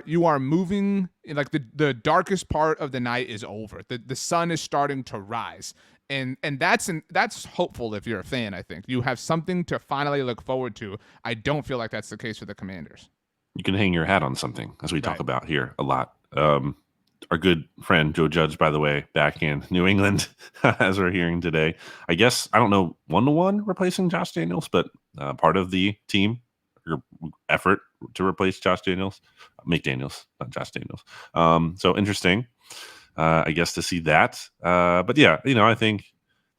you are moving, like, the darkest part of the night is over. The sun is starting to rise. And that's hopeful if you're a fan. I think you have something to finally look forward to. I don't feel like that's the case for the Commanders. You can hang your hat on something, as we talk about here a lot. Our good friend Joe Judge, by the way, back in New England, as we're hearing today. I guess, I don't know, 1-to-1 replacing Josh Daniels, but part of the team effort to replace Josh Daniels, McDaniels, not Josh Daniels. So interesting, I guess, to see that. But yeah, I think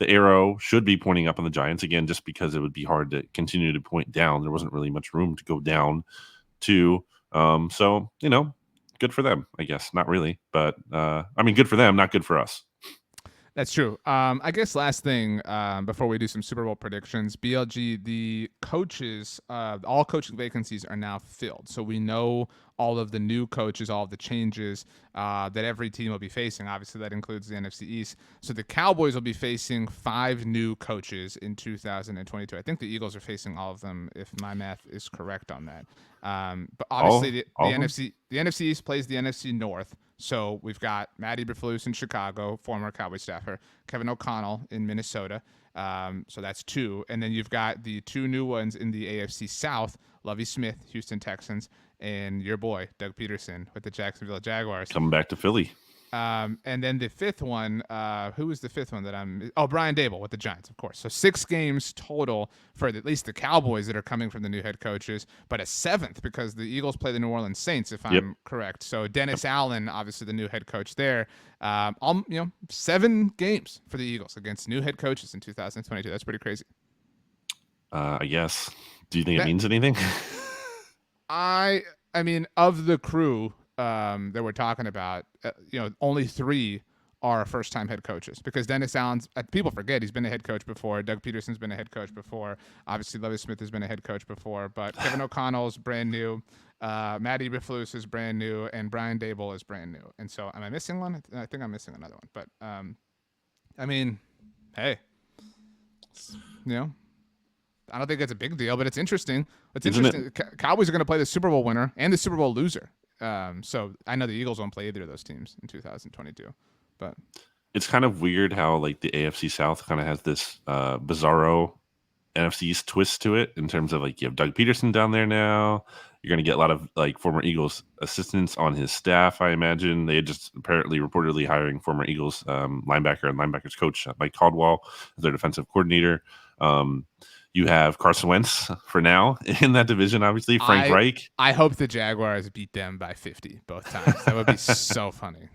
the arrow should be pointing up on the Giants again, just because it would be hard to continue to point down. There wasn't really much room to go down to. So, good for them, I guess. Not really, but good for them, not good for us. That's true. I guess last thing before we do some Super Bowl predictions, BLG, the coaches, all coaching vacancies are now filled. So we know all of the new coaches, all of the changes that every team will be facing. Obviously, that includes the NFC East. So the Cowboys will be facing 5 new coaches in 2022. I think the Eagles are facing all of them, if my math is correct on that. But obviously, the NFC East plays the NFC North. So we've got Matt Eberflus in Chicago, former Cowboys staffer, Kevin O'Connell in Minnesota. So that's 2. And then you've got the 2 new ones in the AFC South, Lovie Smith, Houston Texans, and your boy, Doug Peterson with the Jacksonville Jaguars. Coming back to Philly. And then the 5th one, who was the 5th one that I'm... Oh, Brian Dable with the Giants, of course. So 6 games total for at least the Cowboys that are coming from the new head coaches, but a 7th because the Eagles play the New Orleans Saints, if I'm correct. So Dennis Allen, obviously the new head coach there. 7 games for the Eagles against new head coaches in 2022. That's pretty crazy. I guess. Do you think it means anything? I mean, of the crew that we're talking about, only 3 are first-time head coaches because Dennis Allen's, people forget he's been a head coach before. Doug Peterson's been a head coach before. Obviously, Lovie Smith has been a head coach before, but Kevin O'Connell's brand new. Matt Eberflus is brand new, and Brian Dable is brand new. And so, am I missing one? I think I'm missing another one. But, I mean, hey, I don't think it's a big deal, but it's interesting. Cowboys are going to play the Super Bowl winner and the Super Bowl loser. So I know the Eagles won't play either of those teams in 2022. But it's kind of weird how like the AFC South kind of has this bizarro NFC East twist to it in terms of like you have Doug Peterson down there now. You're going to get a lot of like former Eagles assistants on his staff, I imagine. They had just reportedly hiring former Eagles linebacker and linebackers coach Mike Caldwell as their defensive coordinator. You have Carson Wentz for now in that division, obviously. Frank Reich. I hope the Jaguars beat them by 50 both times. That would be so funny.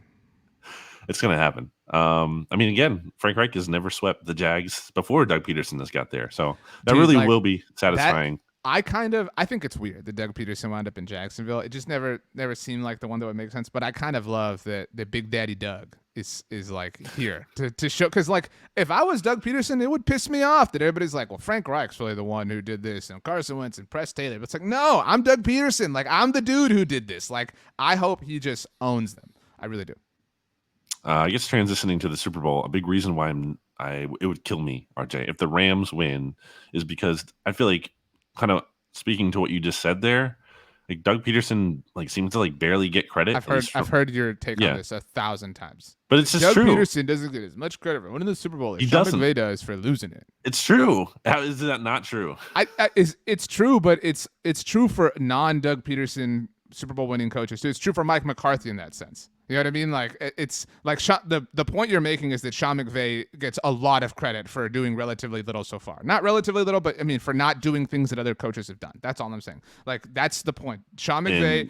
It's going to happen. I mean, again, Frank Reich has never swept the Jags before Doug Peterson has got there. So that will be satisfying. I think it's weird that Doug Peterson wound up in Jacksonville. It just never seemed like the one that would make sense. But I kind of love that Big Daddy Doug is like here to show, because like if I was Doug Peterson, it would piss me off that everybody's like, well, Frank Reich's really the one who did this, and Carson Wentz and Press Taylor. But it's like, no, I'm Doug Peterson. Like I'm the dude who did this. Like I hope he just owns them. I really do. I guess transitioning to the Super Bowl, a big reason why it would kill me, RJ, if the Rams win, is because I feel like, kind of speaking to what you just said there, like Doug Peterson like seems to like barely get credit. I've heard your take on this 1,000 times, but it's just Doug true. Peterson doesn't get as much credit for winning the Super Bowl as Sean McVay does for losing it. It's true. How is that not true? It's true, but it's true for non-Doug Peterson Super Bowl winning coaches too. It's true for Mike McCarthy in that sense. You know what I mean? Like it's like the point you're making is that Sean McVay gets a lot of credit for doing relatively little so far. Not relatively little, but I mean for not doing things that other coaches have done. That's all I'm saying. Like that's the point. Sean McVay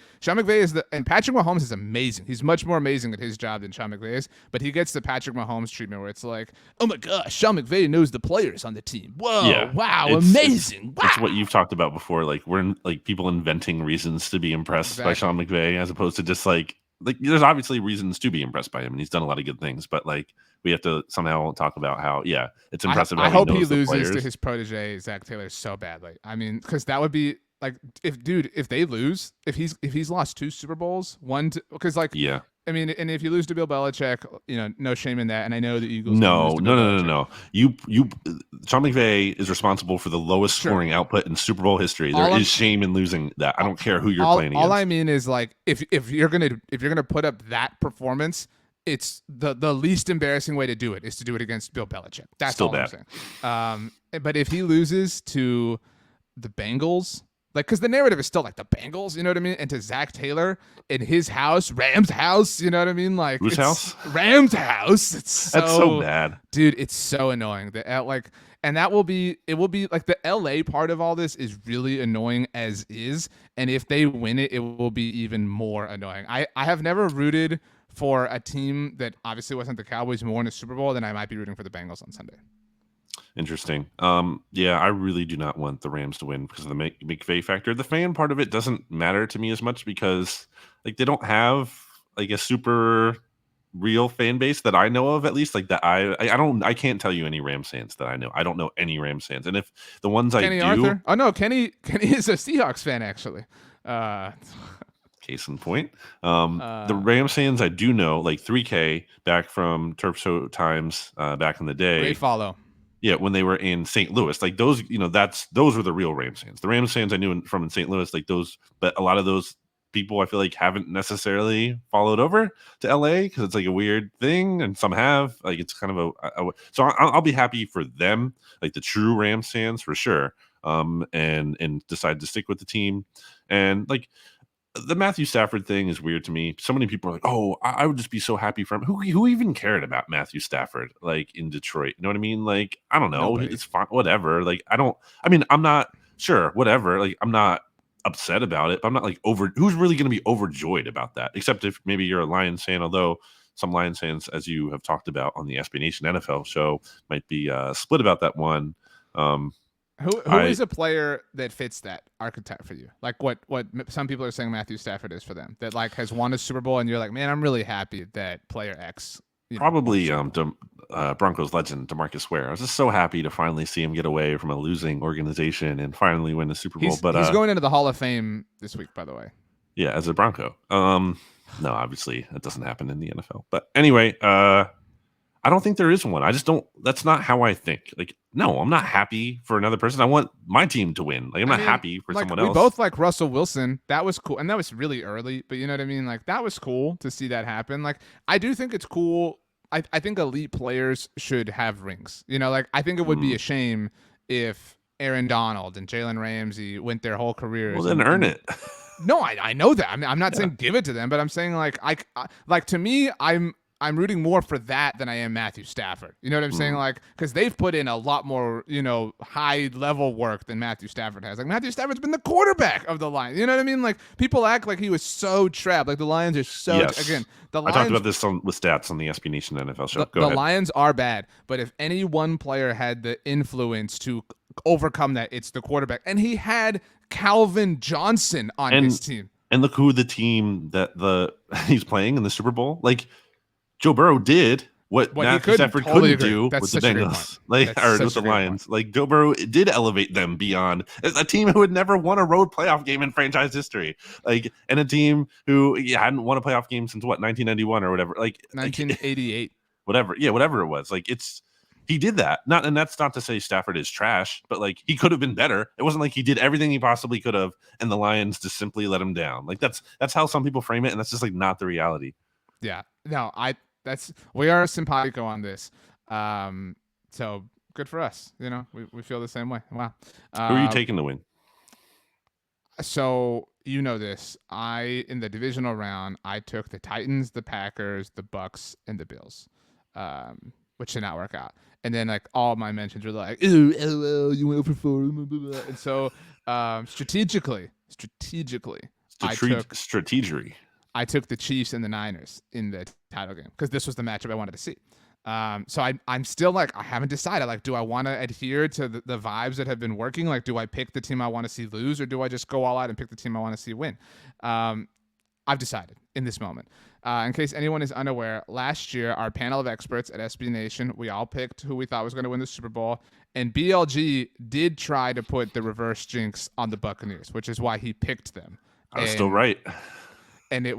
is and Patrick Mahomes is amazing. He's much more amazing at his job than Sean McVay is, but he gets the Patrick Mahomes treatment where it's like, oh my gosh, Sean McVay knows the players on the team. Whoa, wow, amazing. It's what you've talked about before. Like we're like people inventing reasons to be impressed by Sean McVay as opposed to just like there's obviously reasons to be impressed by him, and he's done a lot of good things. But like we have to somehow talk about how it's impressive. I hope he loses to his protege Zach Taylor so badly. I mean, because that would be like if they lose, if he's lost 2 Super Bowls, because like I mean, and if you lose to Bill Belichick, no shame in that. And I know the Eagles. No. You Sean McVay is responsible for the lowest scoring output in Super Bowl history. There is shame in losing that. I don't care who you're playing against. All I mean is like if you're gonna put up that performance, it's the least embarrassing way to do it is to do it against Bill Belichick. That's still all bad. I'm saying. But if he loses to the Bengals. Like, because the narrative is still like the Bengals, you know what I mean? And to Zach Taylor in his house, Rams house, you know what I mean? Like, whose house? Rams house. That's so bad, dude. It's so annoying that and it will be like the LA part of all this is really annoying as is. And if they win it, it will be even more annoying. I have never rooted for a team that obviously wasn't the Cowboys more in a Super Bowl than I might be rooting for the Bengals on Sunday. Interesting. I really do not want the Rams to win because of the McVay factor. The fan part of it doesn't matter to me as much because like they don't have like a super real fan base that I know of, at least like that. I can't tell you any Rams fans that I know. I don't know any Rams fans, and if the ones Kenny I do, Arthur? Oh no, Kenny is a Seahawks fan actually. Case in point. The Rams fans, I do know, like 3K back from Turf Show times back in the day. Great follow. Yeah, when they were in St. Louis, like those, those were the real Rams fans. The Rams fans I knew from in St. Louis, like those, but a lot of those people I feel like haven't necessarily followed over to LA because it's like a weird thing, and some have. Like it's kind of so I'll be happy for them, like the true Rams fans for sure, and decide to stick with the team, and like. The Matthew Stafford thing is weird to me. So many people are like, "Oh, I would just be so happy for him." Who even cared about Matthew Stafford like in Detroit? You know what I mean? Like, I don't know. Nobody. It's fine, whatever. Like, I'm not sure, whatever. Like, I'm not upset about it, but I'm not like who's really going to be overjoyed about that? Except if maybe you're a Lions fan, although some Lions fans, as you have talked about on the SB Nation NFL show, might be split about that one. Who is a player that fits that archetype for you? Like what some people are saying Matthew Stafford is for them, that like has won a Super Bowl, and you're like, man, I'm really happy that player X. Probably Broncos legend DeMarcus Ware. I was just so happy to finally see him get away from a losing organization and finally win the Super Bowl. But he's going into the Hall of Fame this week, by the way. Yeah, as a Bronco. No, obviously that doesn't happen in the NFL. But anyway, I don't think there is one. I just don't. That's not how I think. Like, no, I'm not happy for another person. I want my team to win. Like, I'm not happy for someone else. We both like Russell Wilson. That was cool, and that was really early. But you know what I mean? Like, that was cool to see that happen. Like, I do think it's cool. I think elite players should have rings. You know, like I think it would be a shame if Aaron Donald and Jalen Ramsey went their whole careers. Well, then earn it. No, I know that. I mean, I'm not saying give it to them, but I'm saying like to me, I'm rooting more for that than I am Matthew Stafford. You know what I'm saying? Like, because they've put in a lot more, high level work than Matthew Stafford has. Like, Matthew Stafford's been the quarterback of the Lions. You know what I mean? Like, people act like he was so trapped. Like, the Lions are so again. The Lions, I talked about this with stats on the SB Nation NFL show. Go ahead. The Lions are bad, but if any one player had the influence to overcome that, it's the quarterback, and he had Calvin Johnson on his team. And look who the team that he's playing in the Super Bowl. Like, Joe Burrow did what Matthew Stafford couldn't do with the Bengals, or with the Lions. Like, Joe Burrow did elevate them beyond a team who had never won a road playoff game in franchise history, like, and a team who hadn't won a playoff game since 1991 or whatever, like 1988, whatever it was. Like, he did that. And that's not to say Stafford is trash, but like he could have been better. It wasn't like he did everything he possibly could have, and the Lions just simply let him down. Like that's how some people frame it, and that's just like not the reality. Yeah, no, we are simpatico on this. So good for us. We feel the same way. Wow. Who are you taking to win? So this. In the divisional round, I took the Titans, the Packers, the Bucks, and the Bills, which did not work out. And then like all my mentions were like, "Ooh, LOL, you went for 4." And so strategically, I took the Chiefs and the Niners in the title game because this was the matchup I wanted to see. So I'm still like, I haven't decided. Like, do I want to adhere to the vibes that have been working? Like, do I pick the team I want to see lose, or do I just go all out and pick the team I want to see win? I've decided in this moment. In case anyone is unaware, last year, our panel of experts at SB Nation, we all picked who we thought was going to win the Super Bowl. And BLG did try to put the reverse jinx on the Buccaneers, which is why he picked them. I was still right. And it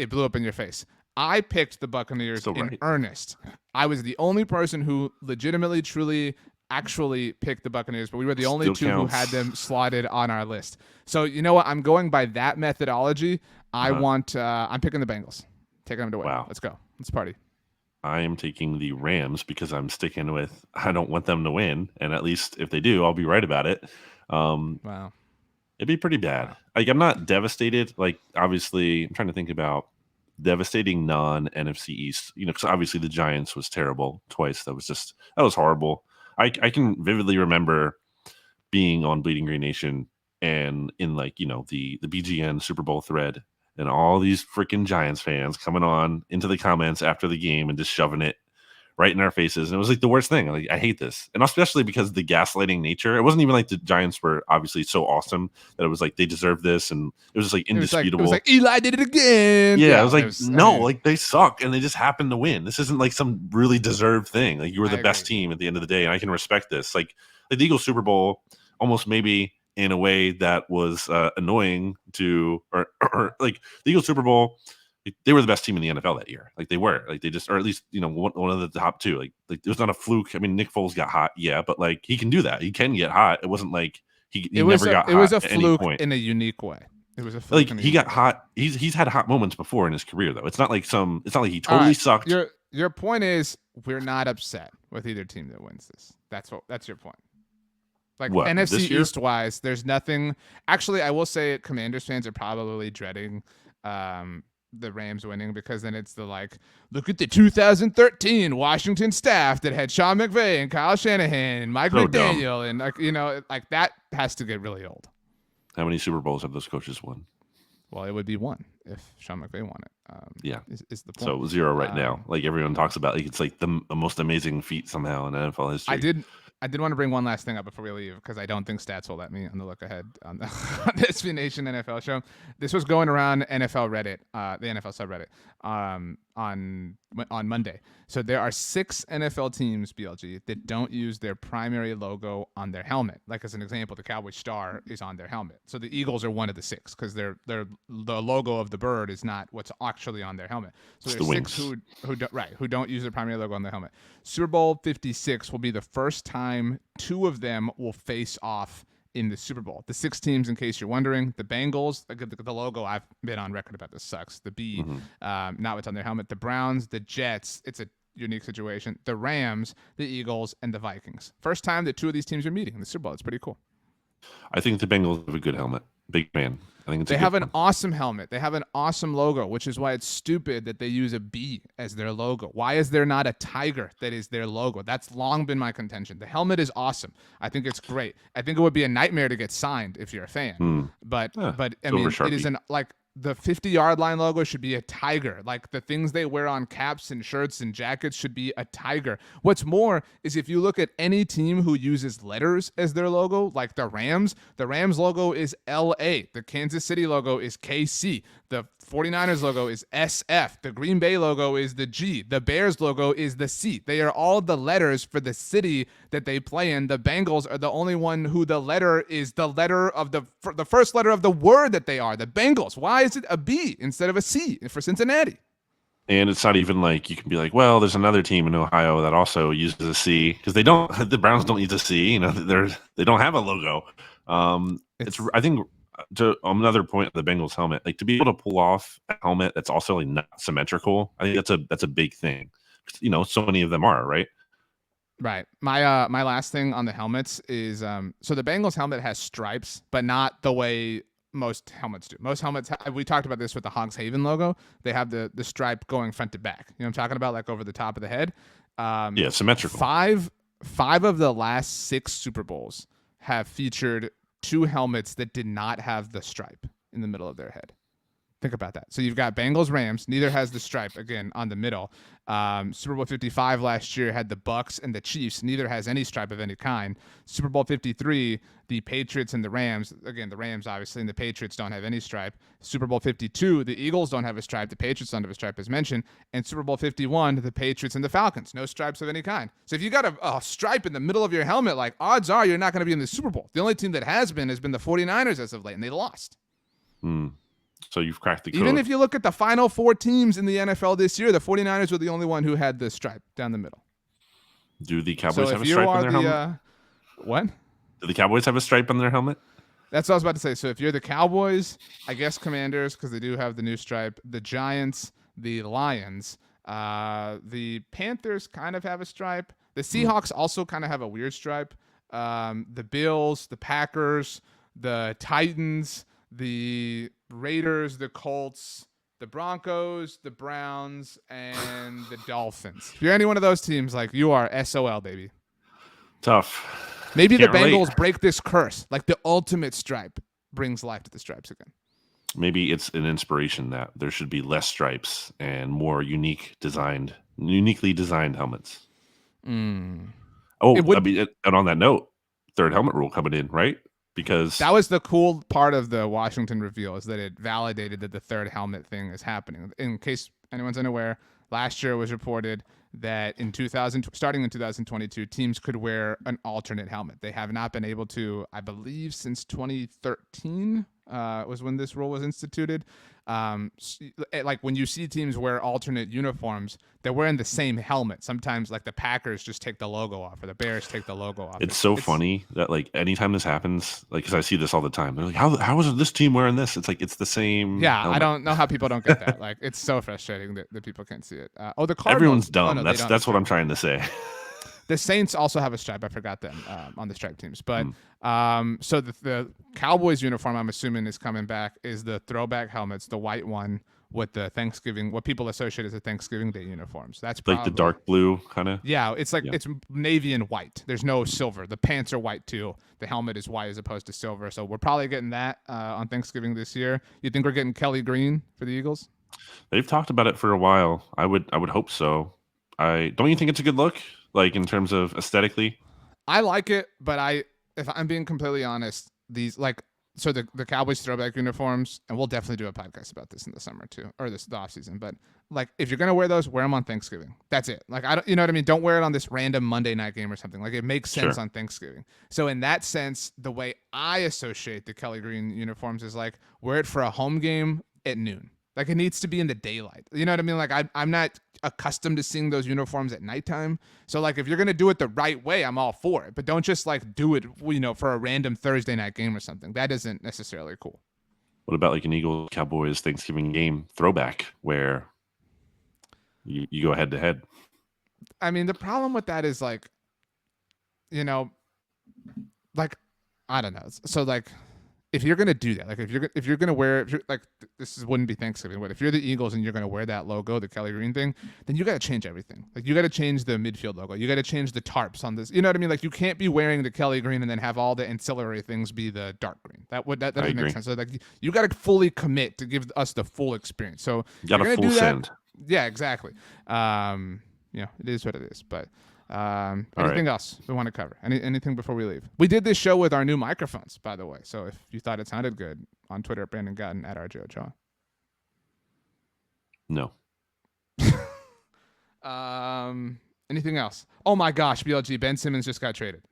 blew up in your face. I picked the Buccaneers in earnest. I was the only person who legitimately, truly, actually picked the Buccaneers, but we were the only two who had them slotted on our list. So you know what? I'm going by that methodology. I'm picking the Bengals. Taking them to win. Wow. Let's go. Let's party. I am taking the Rams because I'm sticking with I don't want them to win. And at least if they do, I'll be right about it. Wow. It'd be pretty bad. Like, I'm not devastated. Like, obviously, I'm trying to think about devastating non-NFC East. Because obviously the Giants was terrible twice. That was horrible. I can vividly remember being on Bleeding Green Nation and in the BGN Super Bowl thread, and all these freaking Giants fans coming on into the comments after the game and just shoving it right in our faces. And it was like the worst thing. Like, I hate this. And especially because of the gaslighting nature. It wasn't even like the Giants were obviously so awesome that it was like they deserved this, and it was just like indisputable. It was like Eli did it again. Yeah, it was like they suck and they just happened to win. This isn't like some really deserved thing. Like, you were the best team at the end of the day, and I can respect this. Like the Eagles Super Bowl almost maybe in a way that was annoying to, or like the Eagles Super Bowl. They were the best team in the NFL that year. Like they were, like they just, or at least one of the top two. Like it was not a fluke. I mean, Nick Foles got hot, yeah, but like he can do that. He can get hot. It wasn't like he never got hot. It was a at any fluke point. in a unique way. It was a fluke. Like he got hot. He's had hot moments before in his career though. It's not like he totally sucked. Your point is we're not upset with either team that wins this. That's your point. Like what, NFC East wise, there's nothing. Actually, I will say Commanders fans are probably dreading the Rams winning, because then it's the like, look at the 2013 Washington staff that had Sean McVay and Kyle Shanahan and Mike McDaniel, and like like that has to get really old. How many Super Bowls have those coaches won? Well, it would be one if Sean McVay won it. Yeah, is the point. So 0 right now. Like everyone talks about, like it's like the most amazing feat somehow in NFL history. I did want to bring one last thing up before we leave, because I don't think stats will let me on the look ahead on the SB Nation NFL show. This was going around NFL Reddit, the NFL subreddit, on Monday. So there are 6 NFL teams, BLG, that don't use their primary logo on their helmet. Like as an example, the Cowboy star is on their helmet. So the Eagles are one of the 6 because the logo of the bird is not what's actually on their helmet. So there's 6 who don't use their primary logo on their helmet. Super Bowl 56 will be the first time 2 of them will face off in the Super Bowl. The 6 teams, in case you're wondering, the Bengals, the logo, I've been on record about this, sucks. The B, not what's on their helmet. The Browns, the Jets, it's a unique situation. The Rams, the Eagles, and the Vikings. First time that 2 of these teams are meeting in the Super Bowl. It's pretty cool. I think the Bengals have a good helmet. Big fan. I think they have an awesome helmet. They have an awesome logo, which is why it's stupid that they use a bee as their logo. Why is there not a tiger that is their logo? That's long been my contention. The helmet is awesome. I think it's great. I think it would be a nightmare to get signed if you're a fan. But I mean, it is the 50-yard line logo should be a tiger. Like the things they wear on caps and shirts and jackets should be a tiger. What's more is if you look at any team who uses letters as their logo, like the Rams logo is LA. The Kansas City logo is KC. The 49ers logo is SF. The Green Bay logo is the G. The Bears logo is the C. They are all the letters for the city that they play in. The Bengals are the only one who the letter is the letter of the first letter of the word that they are. The Bengals. Why is it a B instead of a C for Cincinnati? And it's not even like you can be like, well, there's another team in Ohio that also uses a C, because they don't. The Browns don't use a C. They don't have a logo. I think. To another point of the Bengals helmet, like to be able to pull off a helmet that's also like not symmetrical, I think that's a big thing. So many of them are, right? Right. My last thing on the helmets is so the Bengals helmet has stripes, but not the way most helmets do. Most helmets, we talked about this with the Hogs Haven logo. They have the stripe going front to back. You know what I'm talking about, like over the top of the head. Yeah, symmetrical. Five of the last 6 Super Bowls have featured 2 helmets that did not have the stripe in the middle of their head. Think about that. So you've got Bengals, Rams. Neither has the stripe, again, on the middle. Super Bowl 55 last year had the Bucks and the Chiefs. Neither has any stripe of any kind. Super Bowl 53, the Patriots and the Rams. Again, the Rams, obviously, and the Patriots don't have any stripe. Super Bowl 52, the Eagles don't have a stripe. The Patriots don't have a stripe, as mentioned. And Super Bowl 51, the Patriots and the Falcons. No stripes of any kind. So if you got a stripe in the middle of your helmet, like, odds are you're not going to be in the Super Bowl. The only team that has been the 49ers as of late, and they lost. So you've cracked the code. Even if you look at the final 4 teams in the NFL this year, the 49ers were the only one who had the stripe down the middle. Do the Cowboys have a stripe on their helmet? What? Do the Cowboys have a stripe on their helmet? That's what I was about to say. So if you're the Cowboys, I guess Commanders, because they do have the new stripe, the Giants, the Lions, the Panthers kind of have a stripe. The Seahawks also kind of have a weird stripe. The Bills, the Packers, the Titans, the Raiders, the Colts, the Broncos, the Browns, and the Dolphins. If you're any one of those teams, like, you are SOL, baby. Tough. Maybe the Bengals break this curse. Like the ultimate stripe brings life to the stripes again. Maybe it's an inspiration that there should be less stripes and more uniquely designed helmets. And on that note, third helmet rule coming in, right? Because that was the cool part of the Washington reveal, is that it validated that the third helmet thing is happening. In case anyone's unaware, last year it was reported that starting in 2022, teams could wear an alternate helmet. They have not been able to, I believe, since 2013 was when this rule was instituted. Like when you see teams wear alternate uniforms, they're wearing the same helmet. Sometimes like the Packers just take the logo off, or the Bears take the logo off. It's so funny that like anytime this happens, like because I see this all the time. They're like, how is this team wearing this? It's like it's the same. Yeah, helmet. I don't know how people don't get that. Like it's so frustrating that people can't see it. The Cardinals. Everyone's dumb. No, that's what I'm trying to say. The Saints also have a stripe. I forgot them on the stripe teams. But so the Cowboys uniform, I'm assuming, is coming back, is the throwback helmets, the white one with the Thanksgiving, what people associate as the Thanksgiving Day uniforms. That's probably, like the dark blue kind of. Yeah, it's like it's navy and white. There's no silver. The pants are white too. The helmet is white as opposed to silver. So we're probably getting that on Thanksgiving this year. You think we're getting Kelly Green for the Eagles? They've talked about it for a while. I would hope so. Don't you think it's a good look? Like in terms of aesthetically? I like it, but if I'm being completely honest, these so the Cowboys throwback uniforms, and we'll definitely do a podcast about this in the summer too, or the off season. But like, if you're gonna wear those, wear them on Thanksgiving. That's it. Like, I don't, you know what I mean? Don't wear it on this random Monday night game or something. Like, it makes sense on Thanksgiving. So in that sense, the way I associate the Kelly Green uniforms is like, wear it for a home game at noon. Like, it needs to be in the daylight. You know what I mean? Like, I'm not accustomed to seeing those uniforms at nighttime. So, like, if you're going to do it the right way, I'm all for it. But don't just, like, do it, for a random Thursday night game or something. That isn't necessarily cool. What about, like, an Eagles-Cowboys Thanksgiving game throwback where you go head-to-head? I mean, the problem with that is, like, like, I don't know. So, like, if you're gonna do that, like if you're gonna wear, wouldn't be Thanksgiving, but if you're the Eagles and you're gonna wear that logo, the Kelly Green thing, then you got to change everything. Like, you got to change the midfield logo. You got to change the tarps on this. You know what I mean? Like, you can't be wearing the Kelly Green and then have all the ancillary things be the dark green. That doesn't make sense. So like, you got to fully commit to give us the full experience. So you got a full send. Yeah, exactly. It is what it is. But anything else we want to cover? Anything before we leave? We did this show with our new microphones, by the way. So if you thought it sounded good, on Twitter, Brandon Gowton at RJ Ochoa. No. Anything else? Oh my gosh, BLG, Ben Simmons just got traded.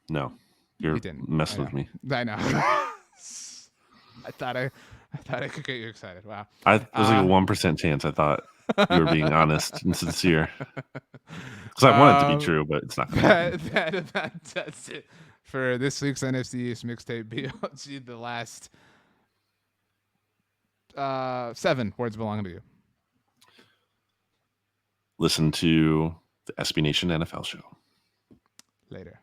No, you're messing with me. I know. I thought I could get you excited. Wow. There's like a 1% chance. I thought you were being honest and sincere. Because I want it to be true, but it's not going to happen. That's it for this week's NFC East Mixtape. BLG, the last 7 words belong to you. Listen to the SB Nation NFL show. Later.